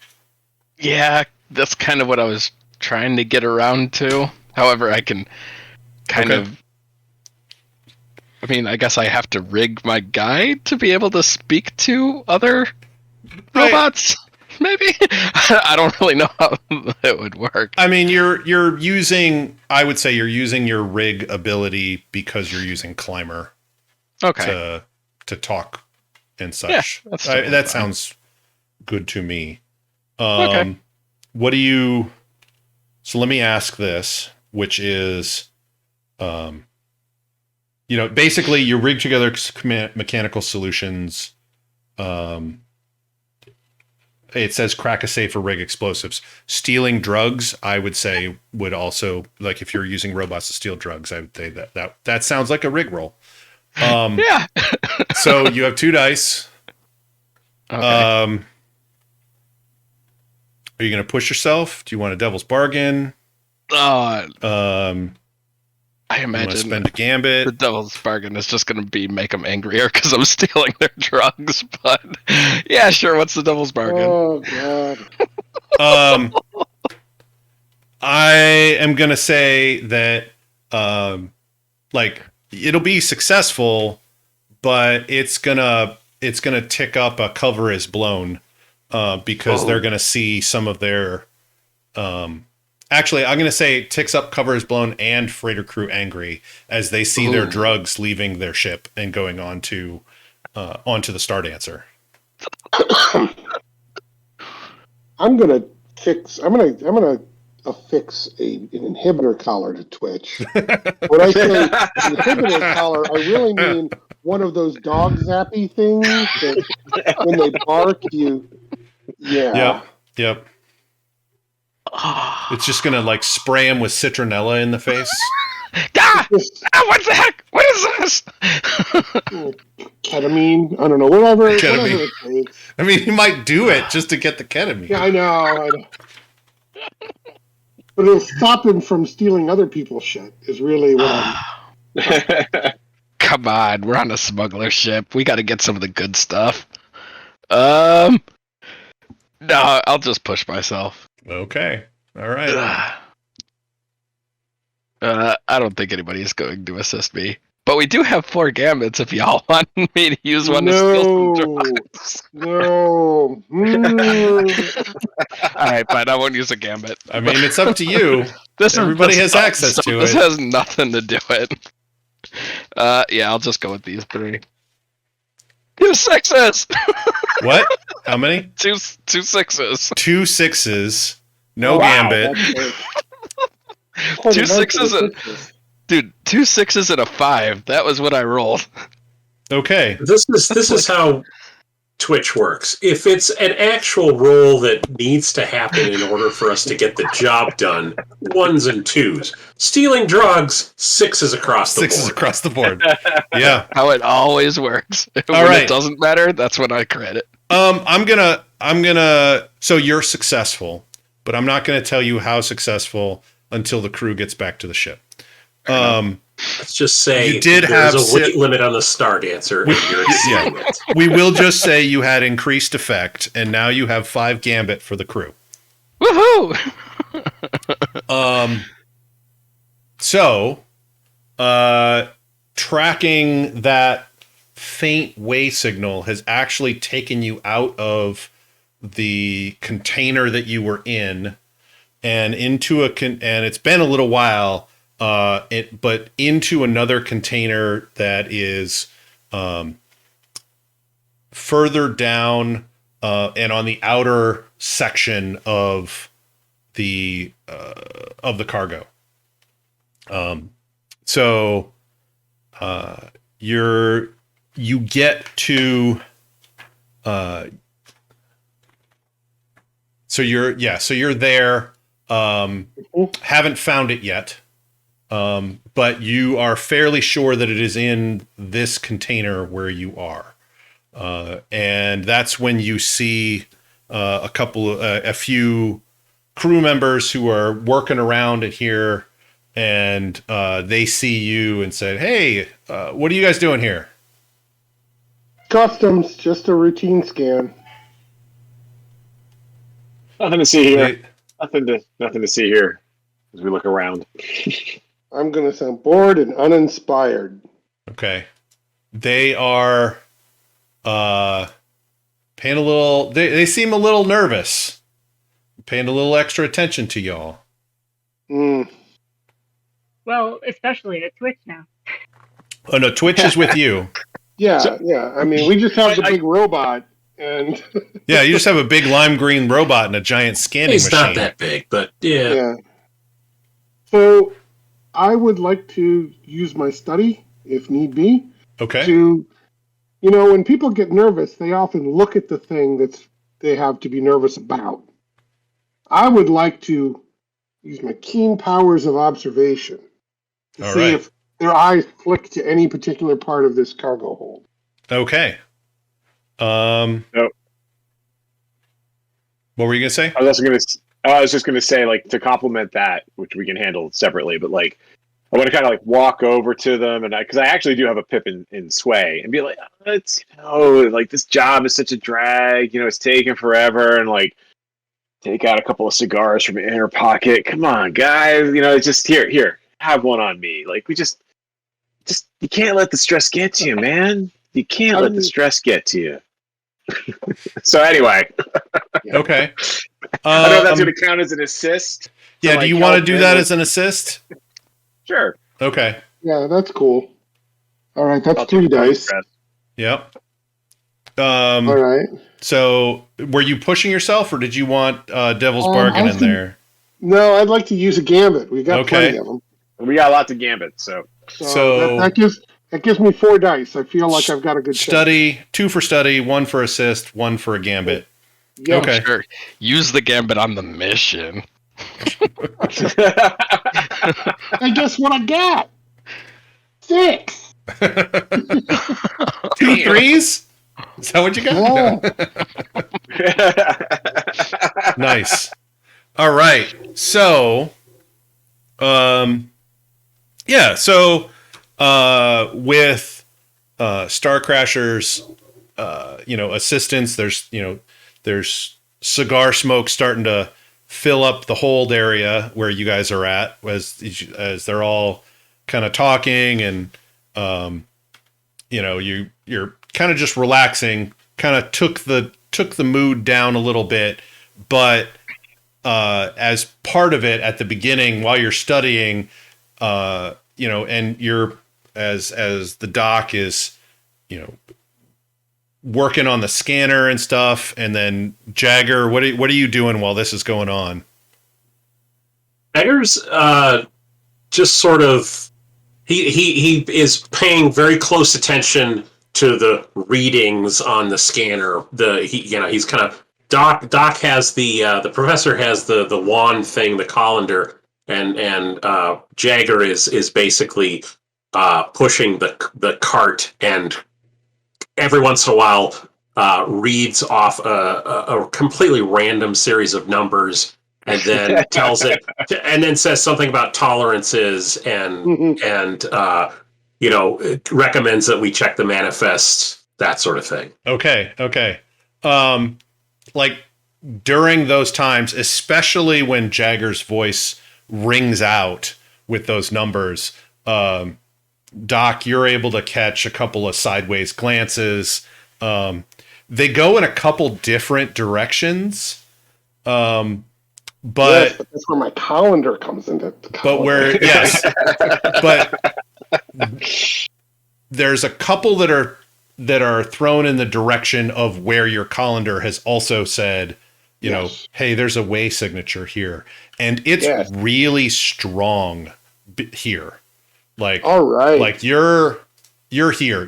Yeah, that's kind of what I was trying to get around to. However, I can kind of. I mean, I guess I have to rig my guy to be able to speak to other robots. Maybe I don't really know how it would work. I mean, you're using. I would say you're using your rig ability because you're using Climber. Okay. To talk and such. Yeah, that sounds good to me. Okay. What do you? So let me ask this, which is, basically you rig together mechanical solutions. It says crack a safe or rig explosives. Stealing drugs, I would say, would also, like, if you're using robots to steal drugs, I would say that sounds like a rig roll. Yeah. So you have 2 dice. Okay. Are you going to push yourself? Do you want a devil's bargain? I You want to imagine spend a gambit? the devil's bargain is just going to be make them angrier because I'm stealing their drugs. But yeah, sure. What's the devil's bargain? Oh God. I am going to say that, it'll be successful, but it's gonna tick up a cover is blown, because they're gonna see some of their. Actually, I'm gonna say ticks up cover is blown and freighter crew angry as they see their drugs leaving their ship and going onto the Stardancer. I'm gonna affix an inhibitor collar to Twitch. When I say inhibitor collar, I really mean one of those dog zappy things that when they bark, Yep. It's just gonna spray him with citronella in the face. What the heck? What is this? Ketamine? I don't know. Whatever it takes. I mean, he might do it just to get the ketamine. Yeah, I know. But it'll stop him from stealing other people's shit, is really what I'm... come on, we're on a smuggler ship. We got to get some of the good stuff. No, I'll just push myself. Okay. All right. I don't think anybody's going to assist me. But we do have 4 gambits if y'all want me to use one to steal some drugs. No. Alright, fine, I won't use a gambit. I mean, it's up to you. Everybody has access to This it. has nothing to do it. Yeah, I'll just go with these 3. 2 6s! What? How many? 2 6s. 2 6s. No Wow, gambit. that's 2 6s. Dude, 2 6s and a 5. That was what I rolled. Okay. This is how Twitch works. If it's an actual roll that needs to happen in order for us to get the job done, 1s and 2s. Stealing drugs, 6s across the 6s board. across the board. Yeah. How it always works. All when right. it doesn't matter, that's when I credit. I'm gonna. So you're successful, but I'm not gonna tell you how successful until the crew gets back to the ship. Let's just say You did there's have a weight limit on the Star Dancer, and you're exceeding it. We will just say you had increased effect, and now you have 5 gambit for the crew. Woohoo! So, tracking that faint way signal has actually taken you out of the container that you were in and into and it's been a little while, but into another container that is further down and on the outer section of the cargo. So you get to so you're there. Haven't found it yet, but you are fairly sure that it is in this container where you are, and that's when you see a few crew members who are working around it here, and they see you and say, "Hey, what are you guys doing here?" Customs, just a routine scan. Nothing to see here. Nothing to see here as we look around. I'm going to sound bored and uninspired. Okay. They are paying a little, they seem a little nervous, paying a little extra attention to y'all. Mm. Well, especially at Twitch now. Oh no, Twitch is with you. Yeah, yeah. I mean, we just have the big robot, and Yeah, you just have a big lime green robot and a giant scanning He's machine. not that big, but yeah. yeah. So, I would like to use my study, if need be, Okay. to, when people get nervous, they often look at the thing that they have to be nervous about. I would like to use my keen powers of observation to All see right. if their eyes flick to any particular part of this cargo hold. Okay. No. What were you gonna say? I was just gonna say, like, to complement that, which we can handle separately, but like, I want to kind of like walk over to them, and because I actually do have a pip in sway, and be like, it's like this job is such a drag, it's taking forever, and like take out a couple of cigars from my inner pocket. Come on, guys, it's just here, have one on me. Like we just you can't let the stress get to you, man. You can't let the stress get to you. So anyway, Okay. I don't know if that's going to count as an assist. Yeah, to, do you like, want to help do them that with- as an assist? Sure. Okay. Yeah, that's cool. All right, that's I'll 3 take the dice. stress. Yep. All right. So were you pushing yourself, or did you want Devil's I Bargain in think- there? No, I'd like to use a gambit. We've got Okay. plenty of them. We got lots of gambits, so So- that gives me 4 dice. I feel like I've got a good chance. Study, 2 for study, 1 for assist, 1 for a gambit. Yeah. Okay. Sure. Use the gambit on the mission. And guess what I got? 6. 2 threes? Is that what you got? Nice. All right. So, yeah. So, with Starcrasher's, assistance. There's cigar smoke starting to fill up the hold area where you guys are at as they're all kind of talking, and you're kind of just relaxing, kind of took the mood down a little bit, but as part of it at the beginning while you're studying, and you're as the doc is, working on the scanner and stuff, and then Jagger, what are you doing while this is going on? Jagger's just sort of he is paying very close attention to the readings on the scanner. He's kind of Doc has the professor has the wand thing, the colander, and Jagger is basically pushing the cart, and every once in a while reads off a completely random series of numbers, and then tells it, and then says something about tolerances, and it recommends that we check the manifest, that sort of thing. Okay. Like during those times, especially when Jagger's voice rings out with those numbers, Doc, you're able to catch a couple of sideways glances. They go in a couple different directions. But that's where my colander comes into. But there's a couple that are thrown in the direction of where your colander has also said, hey, there's a way signature here, and it's really strong here. Like, all right, like you're here,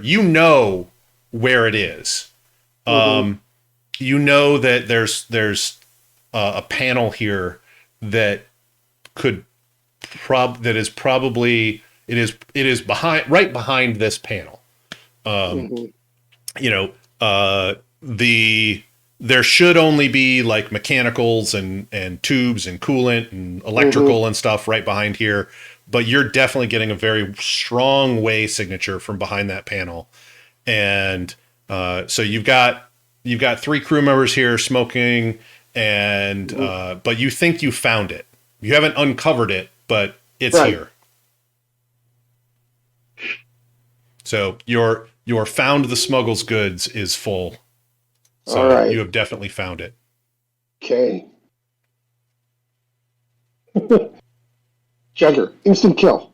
where it is. That there's a panel here that is right behind this panel. There should only be like mechanicals and tubes and coolant and electrical and stuff right behind here, but you're definitely getting a very strong way signature from behind that panel. And so you've got 3 crew members here smoking, and but you think you found it. You haven't uncovered it, but it's here. So your found the smuggler's goods is full. So you have definitely found it. Okay. Jagger, instant kill.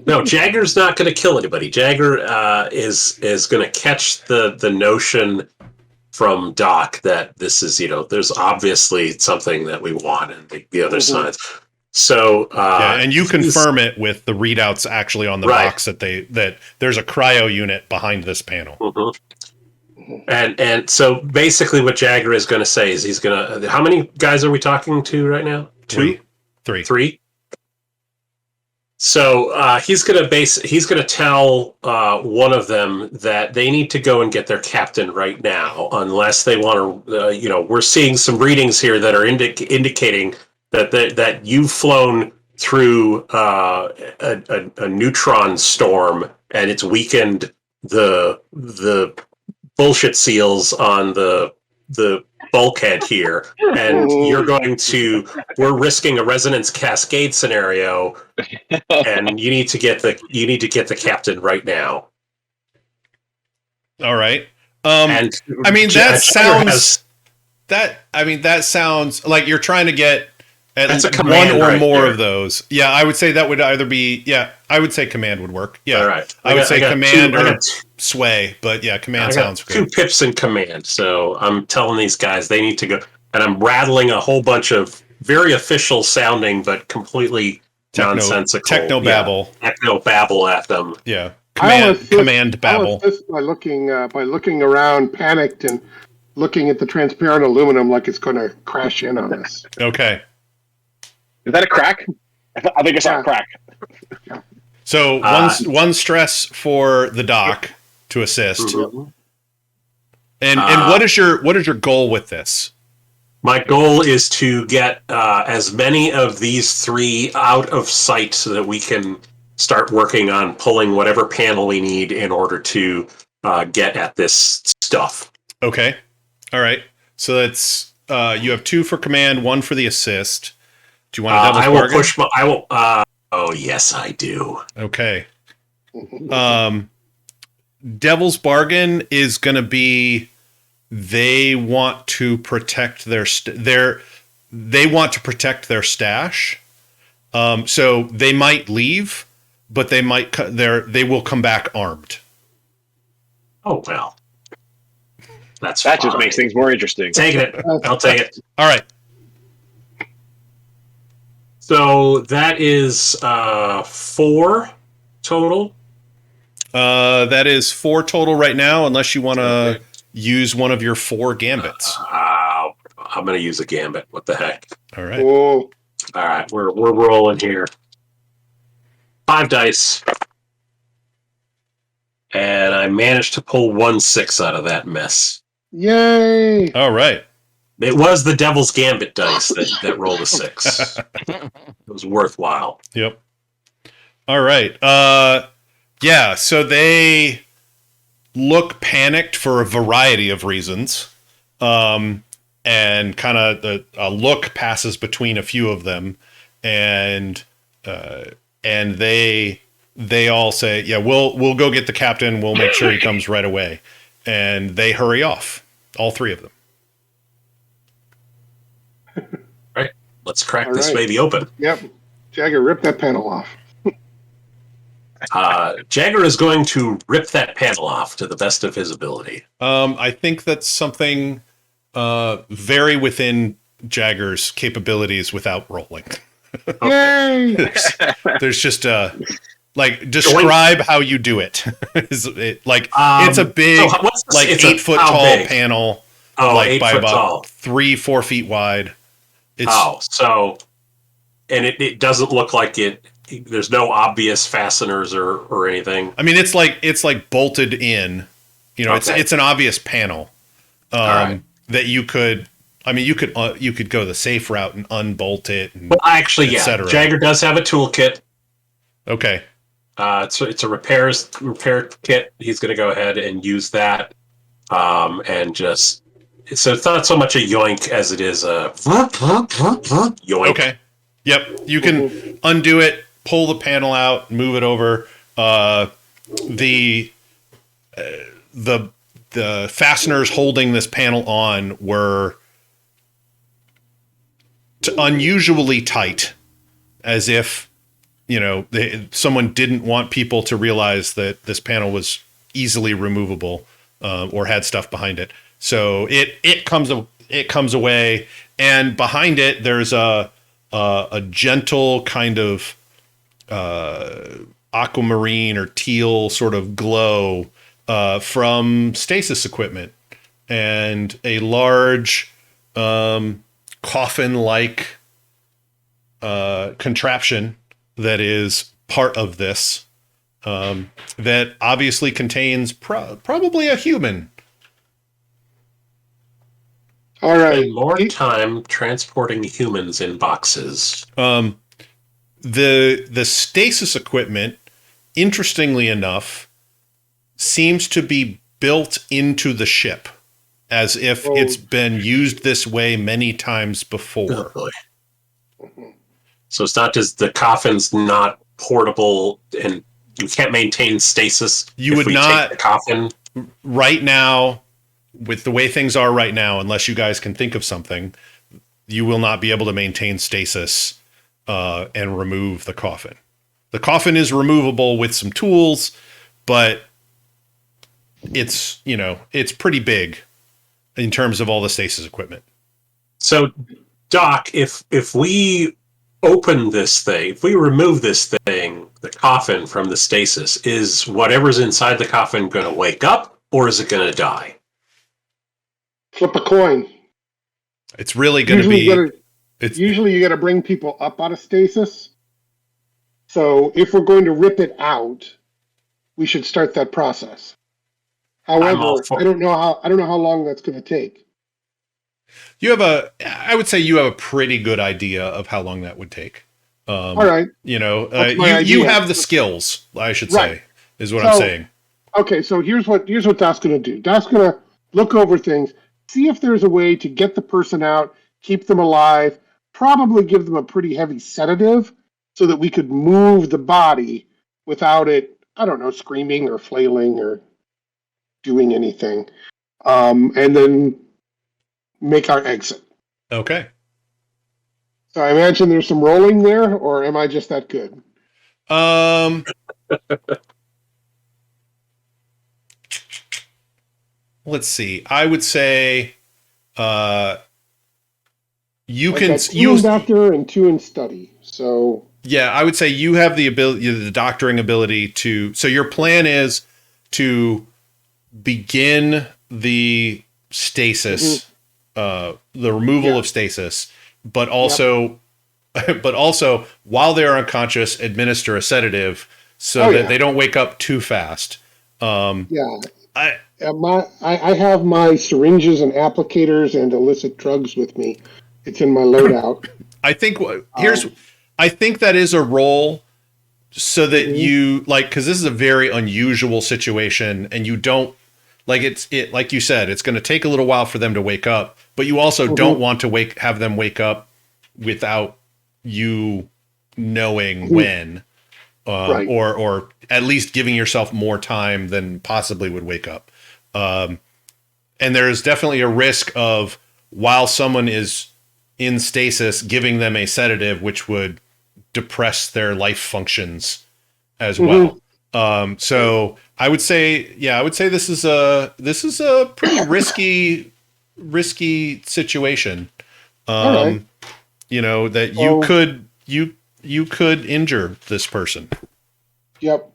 No, Jagger's not going to kill anybody. Jagger is going to catch the notion from Doc that this is, there's obviously something that we want in the other sides. So and you confirm it with the readouts actually on the box that there's a cryo unit behind this panel. And so basically what Jagger is going to say is he's going to, how many guys are we talking to right now? 2? 3. So he's going to tell one of them that they need to go and get their captain right now, unless they want to. We're seeing some readings here that are indicating that you've flown through a neutron storm, and it's weakened the bullshit seals on the bulkhead here, and we're risking a resonance cascade scenario, and you need to get the captain right now. All right. That sounds like you're trying to get at least one or more of those. Yeah, I would say that would either be I would say command would work. Yeah. All right. I would say command or sway, but yeah, command sounds good. 2 pips in command. So I'm telling these guys they need to go, and I'm rattling a whole bunch of very official sounding but completely nonsensical techno babble at them. Yeah. Command babble. I assist by looking around, panicked, and looking at the transparent aluminum like it's going to crash in on us. Okay. Is that a crack? I think I saw a crack. Yeah. So one stress for the doc to assist. And what is your goal with this? My goal is to get as many of these 3 out of sight so that we can start working on pulling whatever panel we need in order to get at this stuff. Okay. All right. So that's you have 2 for command, 1 for the assist. Do you want a devil's I will bargain? push. I will. Oh yes, I do. Okay. Devil's bargain is going to be they want to protect their stash. So they might leave, but they will come back armed. Oh well, that just makes things more interesting. Take it. I'll take it. All right. So that is 4 total. That is 4 total right now, unless you want to use one of your 4 gambits. I'm going to use a gambit. What the heck? All right. Oh, All right, we're rolling here. 5 dice, and I managed to pull 1 6 out of that mess. yay! All right. It was the Devil's Gambit dice that rolled a 6. It was worthwhile. Yep. All right. Yeah, so they look panicked for a variety of reasons. And kind of a look passes between a few of them, and they all say, "Yeah, we'll go get the captain. We'll make sure he comes right away." And they hurry off, all 3 of them. Right. Let's crack All this right. baby open. Yep. Jagger, rip that panel off. Jagger is going to rip that panel off to the best of his ability. I think that's something very within Jagger's capabilities without rolling. Yay! There's just describe how you do it. It's a big, it's 8 foot how tall big? panel, 8 by foot about tall. 3-4 feet wide. And it doesn't look like it. There's no obvious fasteners or anything. I mean, it's like bolted in. It's an obvious panel that you could. I mean, you could go the safe route and unbolt it. Well, actually, yeah, Jagger does have a toolkit. Okay. It's a repair kit. He's going to go ahead and use that, and just. So it's not so much a yoink as it is a yoink. Okay. Yep. You can undo it, pull the panel out, move it over. The fasteners holding this panel on were unusually tight, as if someone didn't want people to realize that this panel was easily removable or had stuff behind it. So it comes away, and behind it there's a gentle kind of aquamarine or teal sort of glow from stasis equipment, and a large coffin-like contraption that is part of this that obviously contains probably a human. All right. More time transporting humans in boxes. The stasis equipment, interestingly enough, seems to be built into the ship, as if it's been used this way many times before. Oh, boy. So it's not just the coffin's not portable, and you can't maintain stasis. You would not take the coffin right now. With the way things are right now, unless you guys can think of something, you will not be able to maintain stasis and remove the coffin. The coffin is removable with some tools, but it's pretty big in terms of all the stasis equipment. So, Doc, if we open this thing, if we remove this thing, the coffin from the stasis, is whatever's inside the coffin going to wake up, or is it going to die? Flip a coin. It's really going to be. Usually, you got to bring people up out of stasis. So, if we're going to rip it out, we should start that process. However, I don't know how long that's going to take. I would say you have a pretty good idea of how long that would take. All right. You know, What's my you idea? have the skills, I should Right. say, is what I'm saying. Okay, so here's what Doc's going to do. Doc's going to look over things, see if there's a way to get the person out, keep them alive, probably give them a pretty heavy sedative so that we could move the body without it, I don't know, screaming or flailing or doing anything. And then make our exit. Okay. So I imagine there's some rolling there, or am I just that good? Let's see. I would say you I've can got two in doctor and 2 in study. So yeah, I would say you have the ability, the doctoring ability to. So your plan is to begin the stasis, the removal of stasis, but also, while they're unconscious, administer a sedative so that they don't wake up too fast. I have my syringes and applicators and illicit drugs with me. It's in my loadout. I think I think that is a role so that you because this is a very unusual situation and you don't like like you said, it's going to take a little while for them to wake up, but you also don't want to have them wake up without you knowing when, or at least giving yourself more time than possibly would wake up. And there's definitely a risk of while someone is in stasis, giving them a sedative, which would depress their life functions as well. So I would say this is a pretty risky situation. You know, that you could injure this person. Yep.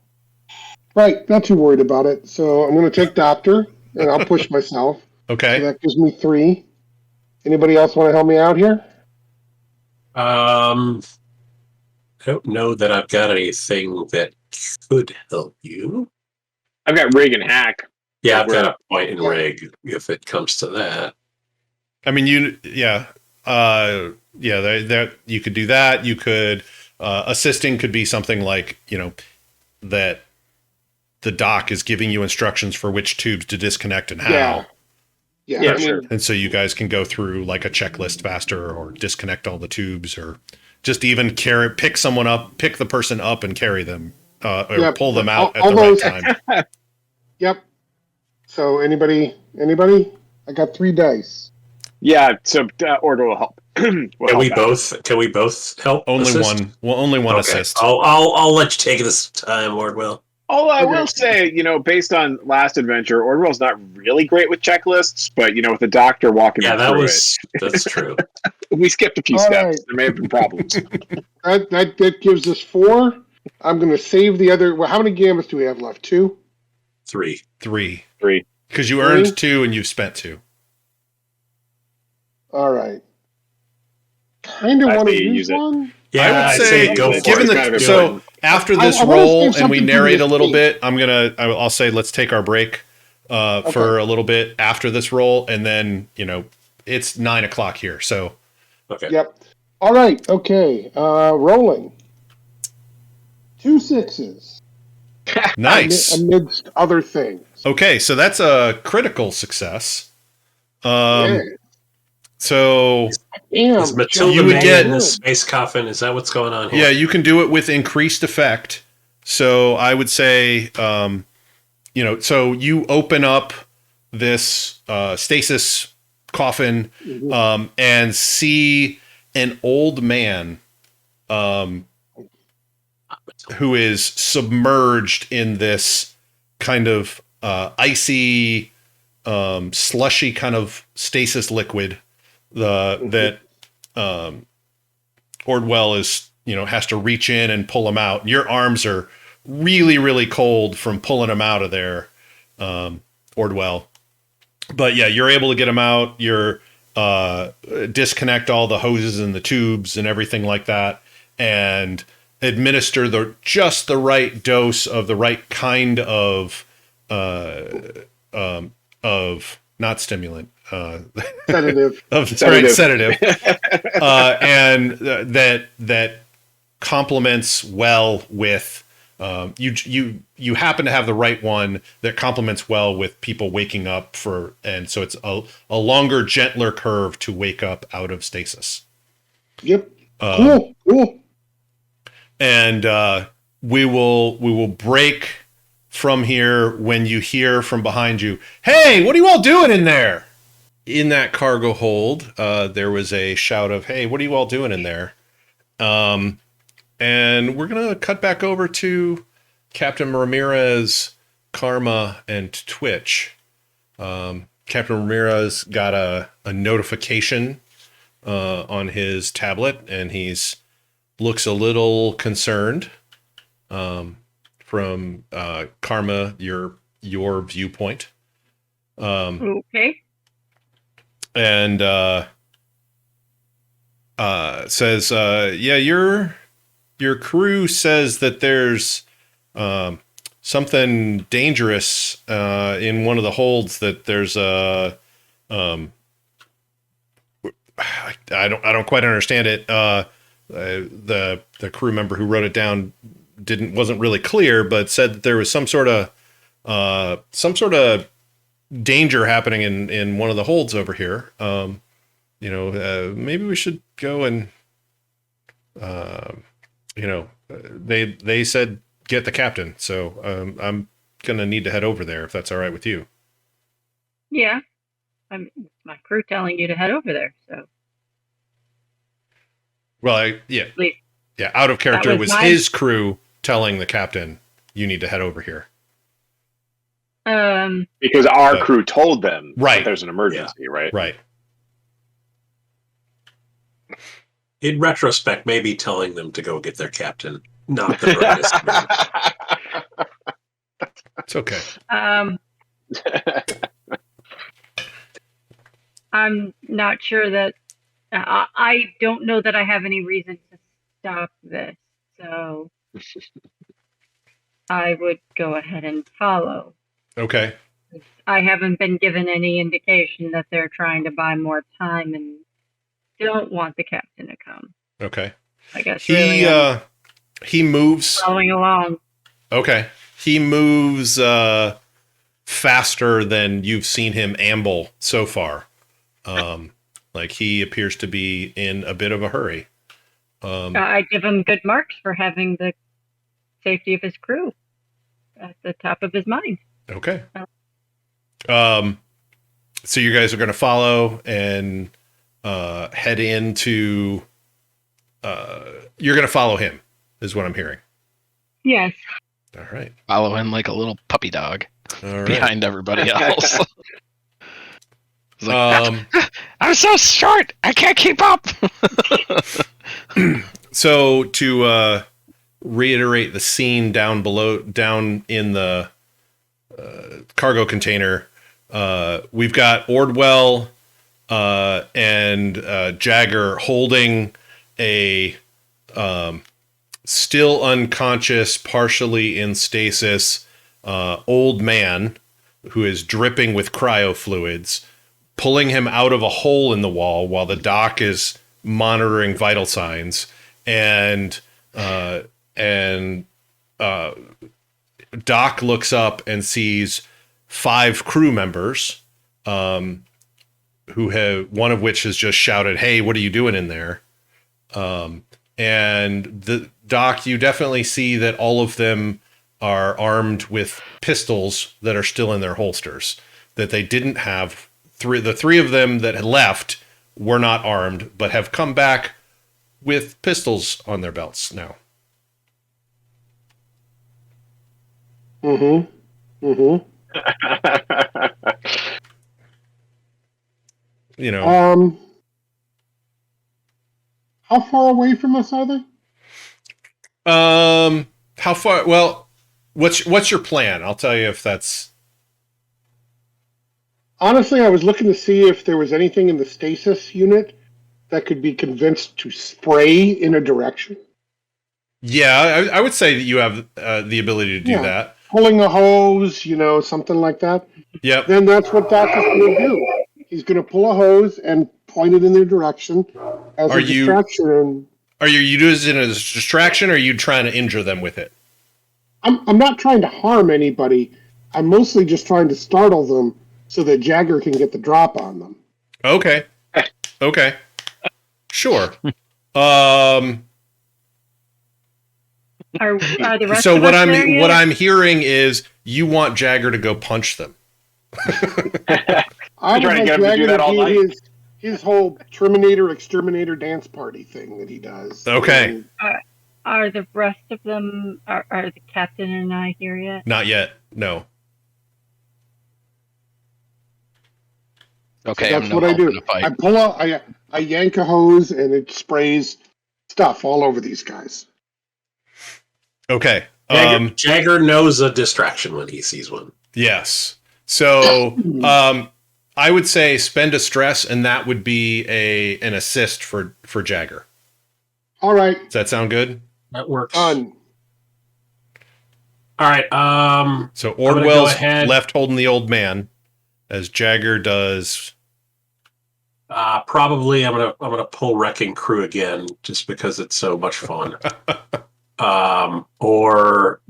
Right. Not too worried about it. So I'm going to take doctor and I'll push myself. Okay. So that gives me 3. Anybody else want to help me out here? I don't know that I've got anything that could help you. I've got rig and hack. Yeah, I've got a point in rig if it comes to that. I mean, that you could do that. You could assisting could be something like, you know, that the doc is giving you instructions for which tubes to disconnect and how. Yeah, sure. And so you guys can go through like a checklist faster or disconnect all the tubes or just even pick the person up and carry them or pull them out at the right time. Yep. So anybody? I got 3 dice. Yeah, so Order will help. Can we both help? Only assist? one. Well, only one Okay. assist. I'll let you take this time, Wardwell. Although I will say, you know, based on last adventure, Orwell's not really great with checklists, but, you know, with the doctor walking that's true. We skipped a few steps. Right. There may have been problems. that gives us 4. I'm going to save the other. Well, how many gambits do we have left? 2? 3. 3. 3. Because you earned 2 and you've spent 2. All right. Kind of want to use one. Yeah, I would say go for given it. So after this roll and we narrate a little bit, I'll say let's take our break for a little bit after this roll, and then it's 9:00 here. So okay. Yep. All right. Okay. Rolling. 2 6s. Nice. Amidst other things. Okay, so that's a critical success. Yeah. So is Matilda you would get in this space coffin? Is that what's going on here? Yeah, you can do it with increased effect. So I would say, so you open up this stasis coffin and see an old man who is submerged in this kind of icy, slushy kind of stasis liquid. That Ordwell is, has to reach in and pull him out. Your arms are really, really cold from pulling him out of there, Ordwell. But yeah, you're able to get him out. You're disconnect all the hoses and the tubes and everything like that, and administer just the right dose of the right kind of not stimulant. Sedative. Right, sedative. And that complements well with you happen to have the right one that complements well with people waking up and so it's a longer, gentler curve to wake up out of stasis. Yep. Cool. And we will break from here when you hear from behind you, "Hey, what are you all doing in there?" In that cargo hold, there was a shout of, "Hey, what are you all doing in there?" And we're going to cut back over to Captain Ramirez, Karma, and Twitch. Captain Ramirez got a notification on his tablet, and he's looks a little concerned from Karma, your viewpoint. Okay. And says, "Yeah, your crew says that there's something dangerous in one of the holds. That there's a I don't quite understand it. The crew member who wrote it down wasn't really clear, but said that there was some sort of danger happening in one of the holds over here. Maybe we should go and they said get the captain, so I'm gonna need to head over there if that's all right with you." Yeah. My crew telling you to head over there, so. Well, At least out of character, it was mine. his crew telling the captain, "You need to head over here." Because our crew told them Right. that there's an emergency, right? Right. In retrospect, maybe telling them to go get their captain, not the brightest. It's okay. I'm not sure that I don't know that I have any reason to stop this, so I would go ahead and follow. Okay. I haven't been given any indication that they're trying to buy more time and don't want the captain to come. Okay. I guess he moves following along. Okay. He moves faster than you've seen him amble so far. Like he appears to be in a bit of a hurry. I give him good marks for having the safety of his crew at the top of his mind. Okay. So you guys are going to follow and head into. You're going to follow him, is what I'm hearing. Yes. All right. Follow him like a little puppy dog All right. behind everybody else. It's like, I'm so short, I can't keep up. So to reiterate the scene down in the cargo container, we've got Ordwell and Jagger holding a still unconscious, partially in stasis old man who is dripping with cryofluids, pulling him out of a hole in the wall while the doc is monitoring vital signs, and Doc looks up and sees 5 crew members, one of which has just shouted, "Hey, what are you doing in there?" And the Doc, you definitely see that all of them are armed with pistols that are still in their holsters. That they didn't have the 3 of them that had left were not armed, but have come back with pistols on their belts now. Mm-hmm. Mm-hmm. You know. How far away from us are they? How far? Well, what's your plan? I'll tell you if that's. Honestly, I was looking to see if there was anything in the stasis unit that could be convinced to spray in a direction. Yeah, I would say that you have the ability to do that. pulling a hose, something like that, Yep. then that's what Doc is going to do. He's going to pull a hose and point it in their direction as Are a you- distraction. And Are you using it as a distraction, or are you trying to injure them with it? I'm not trying to harm anybody. I'm mostly just trying to startle them so that Jagger can get the drop on them. Okay. Sure. Um. Are the rest So of what us there yet? I'm hearing is you want Jagger to go punch them. I would trying to like get him to do Jagger that all night? his whole Terminator Exterminator dance party thing that he does. Okay. And Are the rest of them? Are the captain and I here yet? Not yet. No. Okay, that's I'm no what I help in do. a fight. I pull out, I yank a hose, and it sprays stuff all over these guys. Okay. Jagger knows a distraction when he sees one. Yes. So I would say spend a stress, and that would be an assist for Jagger. All right, Does that sound good? That works. done. All right. So gonna go Ordwell's ahead. left holding the old man, as Jagger does. Probably I'm gonna pull Wrecking Crew again just because it's so much fun. Or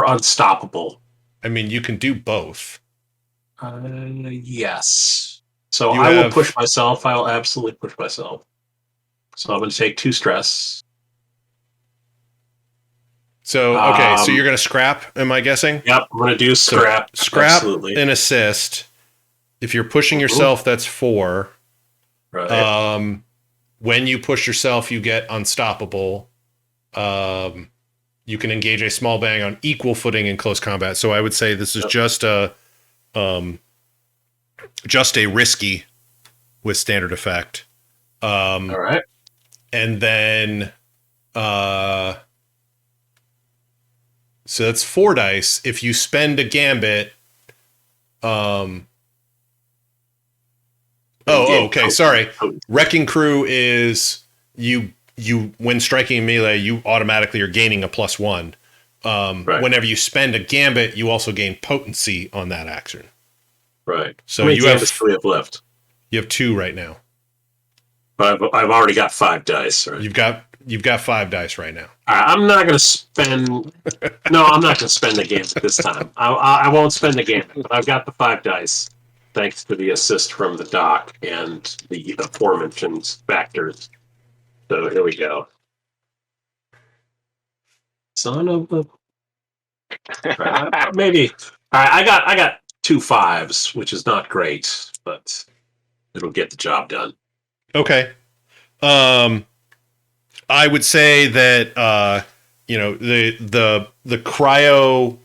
Unstoppable. I mean, you can do both. Yes. So You I will have- push myself. I will absolutely push myself. So I'm going to take 2 stress. So okay, so you're gonna scrap. Am I guessing? Yep, I'm going to do So scrap. Scrap Absolutely. and assist. If you're pushing yourself, that's 4. Right. When you push yourself, you get unstoppable. You can engage a small bang on equal footing in close combat. So I would say this is just a risky with standard effect. All right. And then so that's 4 dice. If you spend a gambit, okay. Sorry. Wrecking Crew is you when striking melee, you automatically are gaining a +1. Right. Whenever you spend a gambit, you also gain potency on that action. Right. So How many you have gambits do we have left? 2 right now. I've already got 5 dice. Right. You've got 5 dice right now. I'm not going to spend. No, I'm not going to spend the gambit this time. I won't spend the gambit, but I've got the 5 dice, thanks to the assist from the doc and the aforementioned factors. So here we go. Son of a. Maybe. All right, I got 2 5s, which is not great, but it'll get the job done. Okay. I would say that the cryo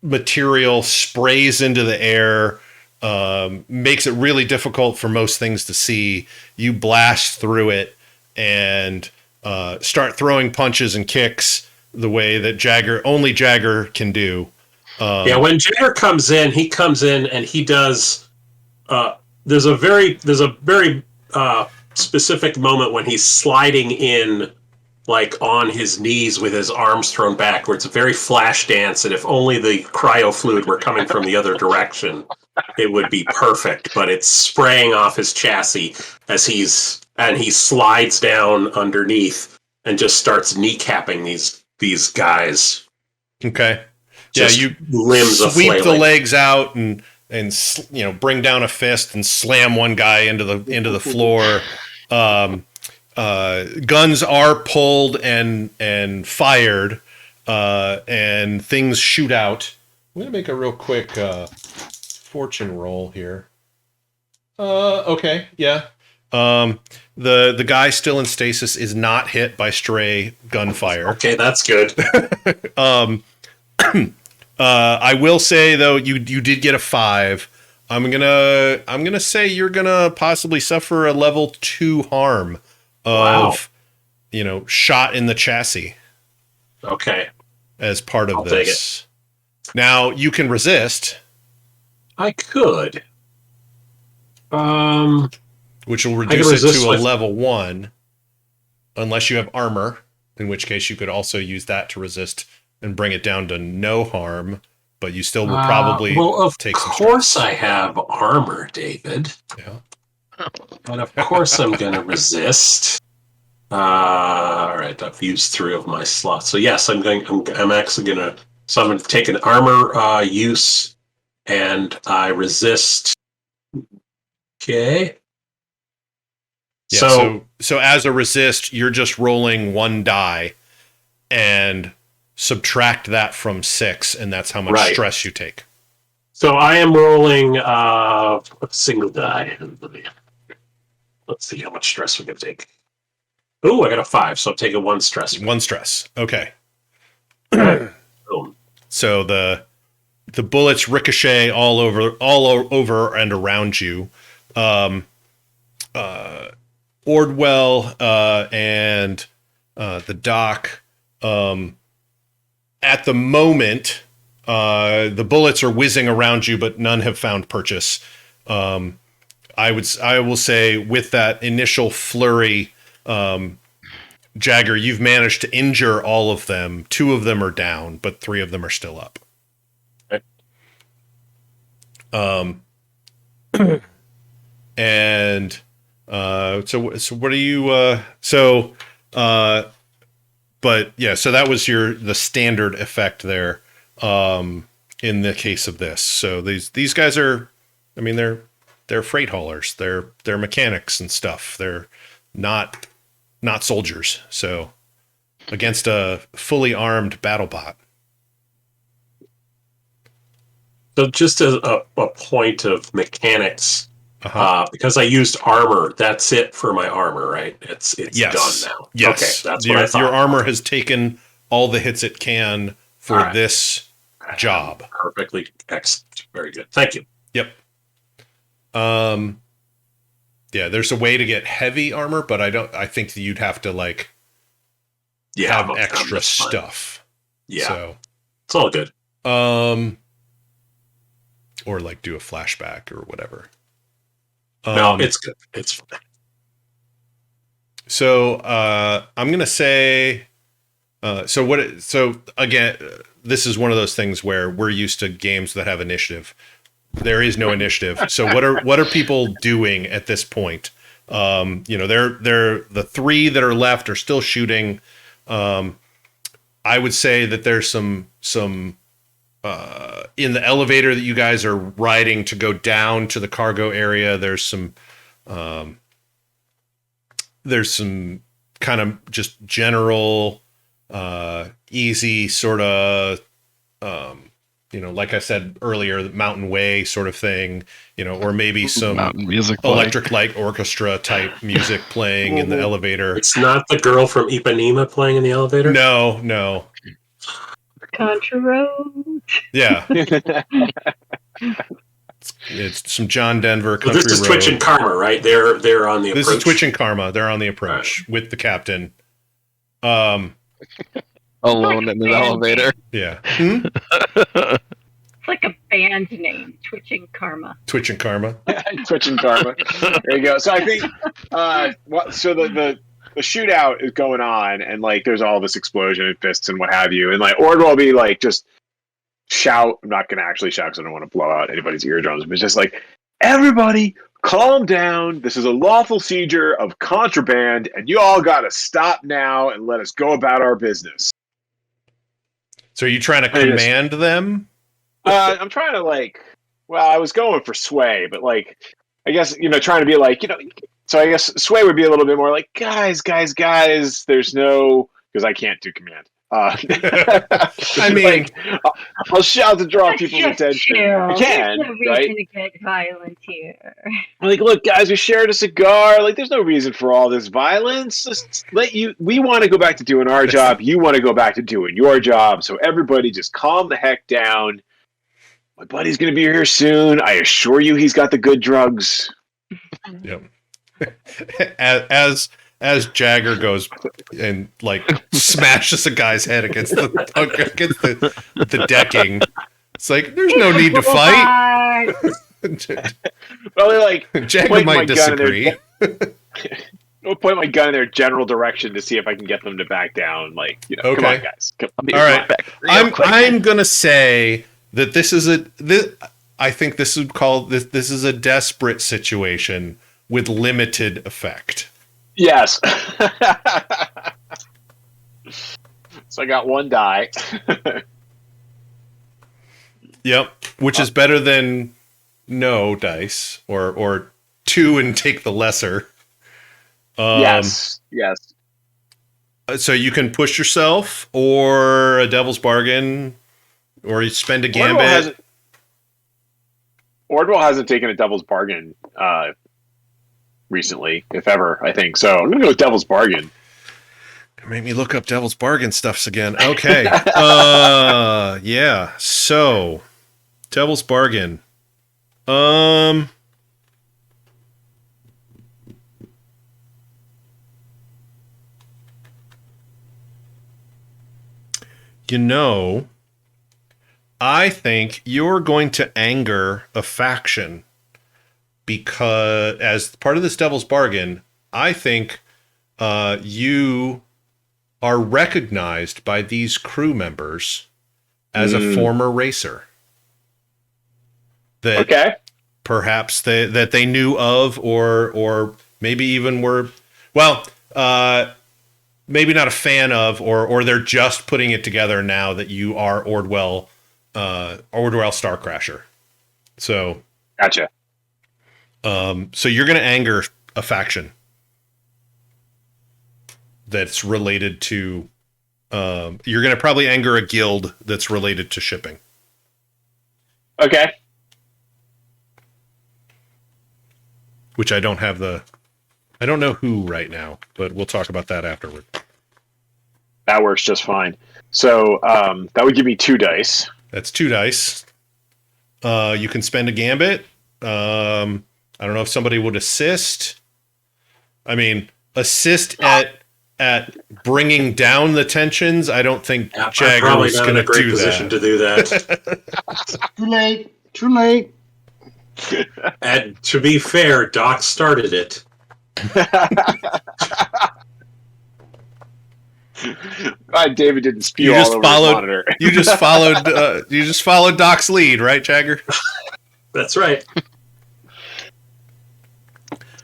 material sprays into the air, makes it really difficult for most things to see. You blast through it and start throwing punches and kicks the way that only Jagger can do. When Jagger comes in, and he does. There's a very specific moment when he's sliding in, like on his knees with his arms thrown backwards. A very flash dance, and if only the cryo fluid were coming from the other direction, it would be perfect. But it's spraying off his chassis as he slides down underneath and just starts kneecapping these guys. Okay. Just you limbs sweep the flailing. legs out and bring down a fist and slam one guy into the floor. Guns are pulled and fired, and things shoot out. I'm gonna make a real quick fortune roll here. Okay, yeah. The guy still in stasis is not hit by stray gunfire. Okay, that's good. I will say though, you did get a 5. I'm gonna say you're gonna possibly suffer a level 2 harm of shot in the chassis Okay, as part of I'll take this. Now you can resist, I could. which will can reduce it resist to a with- level 1, unless you have armor, in which case you could also use that to resist and bring it down to no harm, but you still will probably take some stress. Of course I have armor, David. Yeah. And of course I'm going to resist. All right, I've used 3 of my slots. So yes, I'm actually going to, so I'm going to take an armor use, and I resist. Okay. Yeah, so as a resist, you're just rolling 1 die and subtract that from 6, and that's how much stress you take. So I am rolling a single die. Let's see how much stress we can take. Oh, I got a 5, so I'm taking 1 stress. 1 stress. Okay. Boom. So the bullets ricochet all over and around you. Ordwell and the doc. At the moment, the bullets are whizzing around you, but none have found purchase. I will say with that initial flurry, Jagger, you've managed to injure all of them. 2 of them are down, but 3 of them are still up. Okay. And so what are you? But yeah, so that was the standard effect there. In the case of this, so these guys are, I mean, they're freight haulers, they're mechanics and stuff. They're not soldiers. So against a fully armed battle bot. So just as a point of mechanics, because I used armor, that's it for my armor, right? It's yes. done now. Yes. Okay, that's what I thought. Your armor has taken all the hits it can for this job. Perfectly excellent. Very good. Thank you. Yep. Yeah, there's a way to get heavy armor, but I think that you'd have to have extra stuff. Yeah. So it's all good. Or do a flashback or whatever. No, it's good. It's fine. So I'm going to say, so again, this is one of those things where we're used to games that have initiative. There is no initiative. So what are people doing at this point? They're the 3 that are left are still shooting. I would say that there's some in the elevator that you guys are riding to go down to the cargo area. There's some kind of just general easy sort of like I said earlier, the Mountain Way sort of thing, or maybe some mountain music electric light orchestra type music playing in the elevator. It's not the girl from Ipanema playing in the elevator? No. Country road. Yeah. It's some John Denver country road. This is Twitch and Karma, right? They're on the approach. This is Twitch and Karma. They're on the approach with the captain. Alone in the elevator. Yeah. It's like a band name, Twitch and Karma. Twitch and Karma. Twitch and Karma. There you go. So I think, so the shootout is going on, and there's all this explosion and fists and what have you, and Ord will be just shout. I'm not gonna actually shout because I don't want to blow out anybody's eardrums, but it's just everybody calm down. This is a lawful seizure of contraband, and you all gotta stop now and let us go about our business. So are you trying to command them? I'm trying to I was going for sway, but I guess, trying to be so I guess sway would be a little bit more guys, there's no, because I can't do command. I mean, I'll shout to draw people's attention. I can, there's no reason to get violent here. Look, guys, we shared a cigar. There's no reason for all this violence. Just we want to go back to doing our job. You want to go back to doing your job. So everybody just calm the heck down. My buddy's going to be here soon. I assure you he's got the good drugs. Yep. As Jagger goes and smashes a guy's head against the decking, it's there's no need to fight. Well, they're Jagger might disagree. I'll point my gun in their general direction to see if I can get them to back down. Like, come Okay. on, guys. Come I'll be All right. back real quick. I'm gonna say that this is I think this would call this is a desperate situation with limited effect. Yes. So I got one die. Yep, which is better than no dice or 2 and take the lesser. Yes. So you can push yourself or a devil's bargain or you spend a gambit. Ordwell hasn't taken a devil's bargain recently, if ever, I think. So I'm going to go with devil's bargain. Make me look up devil's bargain stuffs again. Okay. Yeah. So devil's bargain. I think you're going to anger a faction because, as part of this devil's bargain, I think you are recognized by these crew members as a former racer. That perhaps that they knew of, or maybe even were, maybe not a fan of, or they're just putting it together now that you are Ordwell Starcrasher. So gotcha. So you're going to anger a faction that's related to. You're going to probably anger a guild that's related to shipping. Okay. Which I don't know who right now, but we'll talk about that afterward. That works just fine. So that would give me 2 dice. That's 2 dice. You can spend a gambit. I don't know if somebody would assist. I mean, assist at bringing down the tensions. I don't think Jagger was going to do position to do that. Too late. And to be fair, Doc started it. David didn't spew all over the monitor. You just followed Doc's lead, right, Jagger? That's right.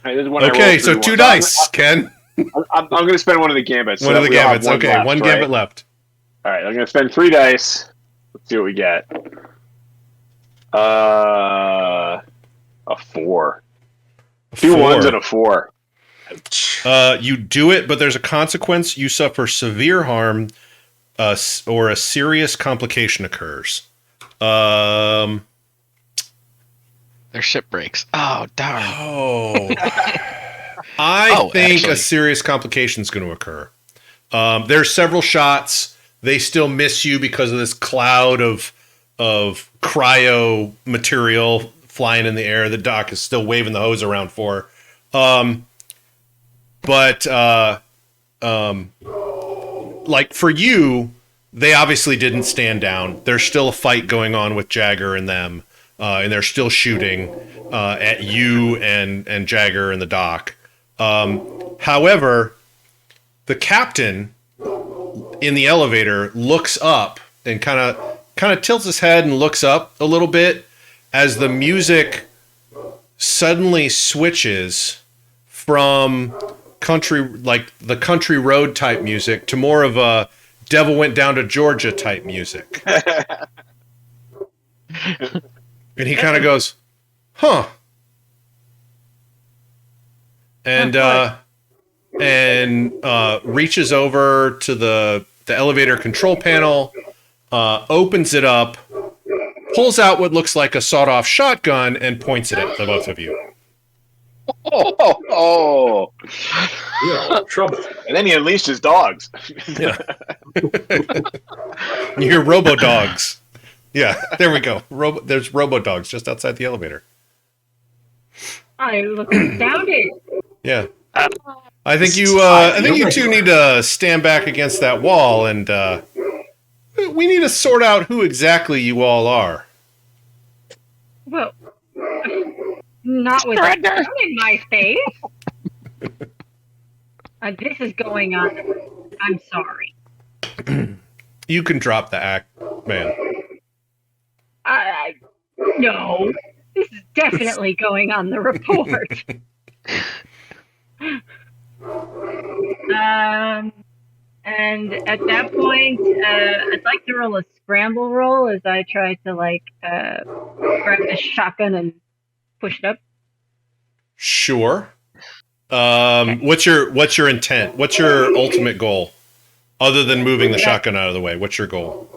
Okay, so 2 dice, Ken. I'm going to spend one of the gambits. One of the gambits. Okay, one gambit left. All right, I'm going to spend 3 dice. Let's see what we get. A 4. 2 1s and a 4. You do it, but there's a consequence. You suffer severe harm, or a serious complication occurs. Their ship breaks. Oh, darn. Oh. I think actually, a serious complication is going to occur. There's several shots. They still miss you because of this cloud of cryo material flying in the air that Doc is still waving the hose around for. But like for you, they obviously didn't stand down. There's still a fight going on with Jagger and them, and they're still shooting at you and Jagger and the Doc. However, the captain in the elevator looks up and kind of tilts his head and looks up a little bit as the music suddenly switches from the country road type music to more of a Devil Went Down to Georgia type music. And he kind of goes, huh. And reaches over to the elevator control panel, opens it up, pulls out what looks like a sawed-off shotgun, and points it at the both of you. Oh. Yeah, trouble. And then he unleashed his dogs. Yeah. You hear robo-dogs. Yeah, there we go. There's robo-dogs just outside the elevator. I look astounded. Yeah. I think you two need to stand back against that wall, and we need to sort out who exactly you all are. Well, not with that gun in my face. This is going on. I'm sorry. You can drop the act, man. No. This is definitely going on the report. And at that point, I'd like to roll a scramble roll as I try to grab the shotgun and push it up. Sure. What's your intent? What's your ultimate goal? Other than moving the shotgun out of the way, what's your goal?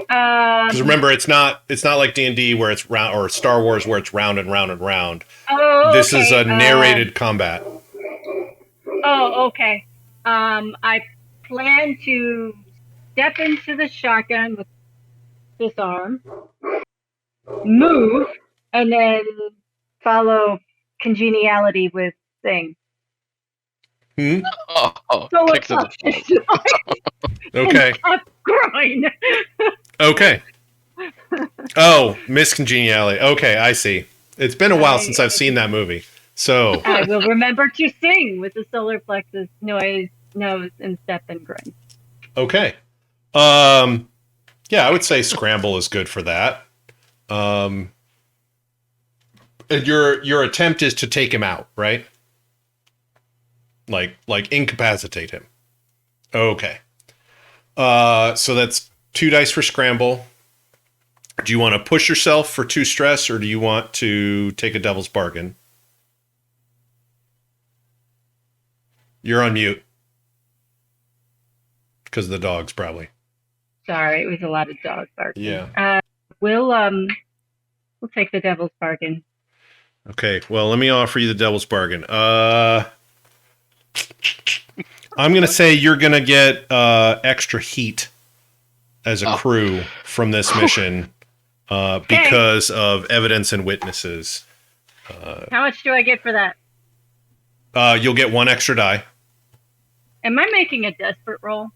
Because remember, it's not like D&D where it's round, or Star Wars where it's round and round and round. Oh, this is a narrated combat. Oh, okay. I plan to step into the shotgun with this arm, move, and then follow congeniality with thing. So kick to the Okay. Groin. Okay. Oh, miscongeniality. Okay, I see. It's been a while since I've seen that movie. So I will remember to sing with the solar plexus, noise, nose, and step and groin. Okay. Yeah, I would say scramble is good for that. And your attempt is to take him out, right? Like incapacitate him. Okay. So that's 2 dice for scramble. Do you want to push yourself for 2 stress, or do you want to take a devil's bargain? You're on mute. Because of the dogs, probably. Sorry, it was a lot of dog barking. Yeah. We'll take the devil's bargain. Okay, well, let me offer you the devil's bargain. I'm going to say you're going to get extra heat as a crew from this mission because of evidence and witnesses. How much do I get for that? You'll get 1 extra die. Am I making a desperate roll?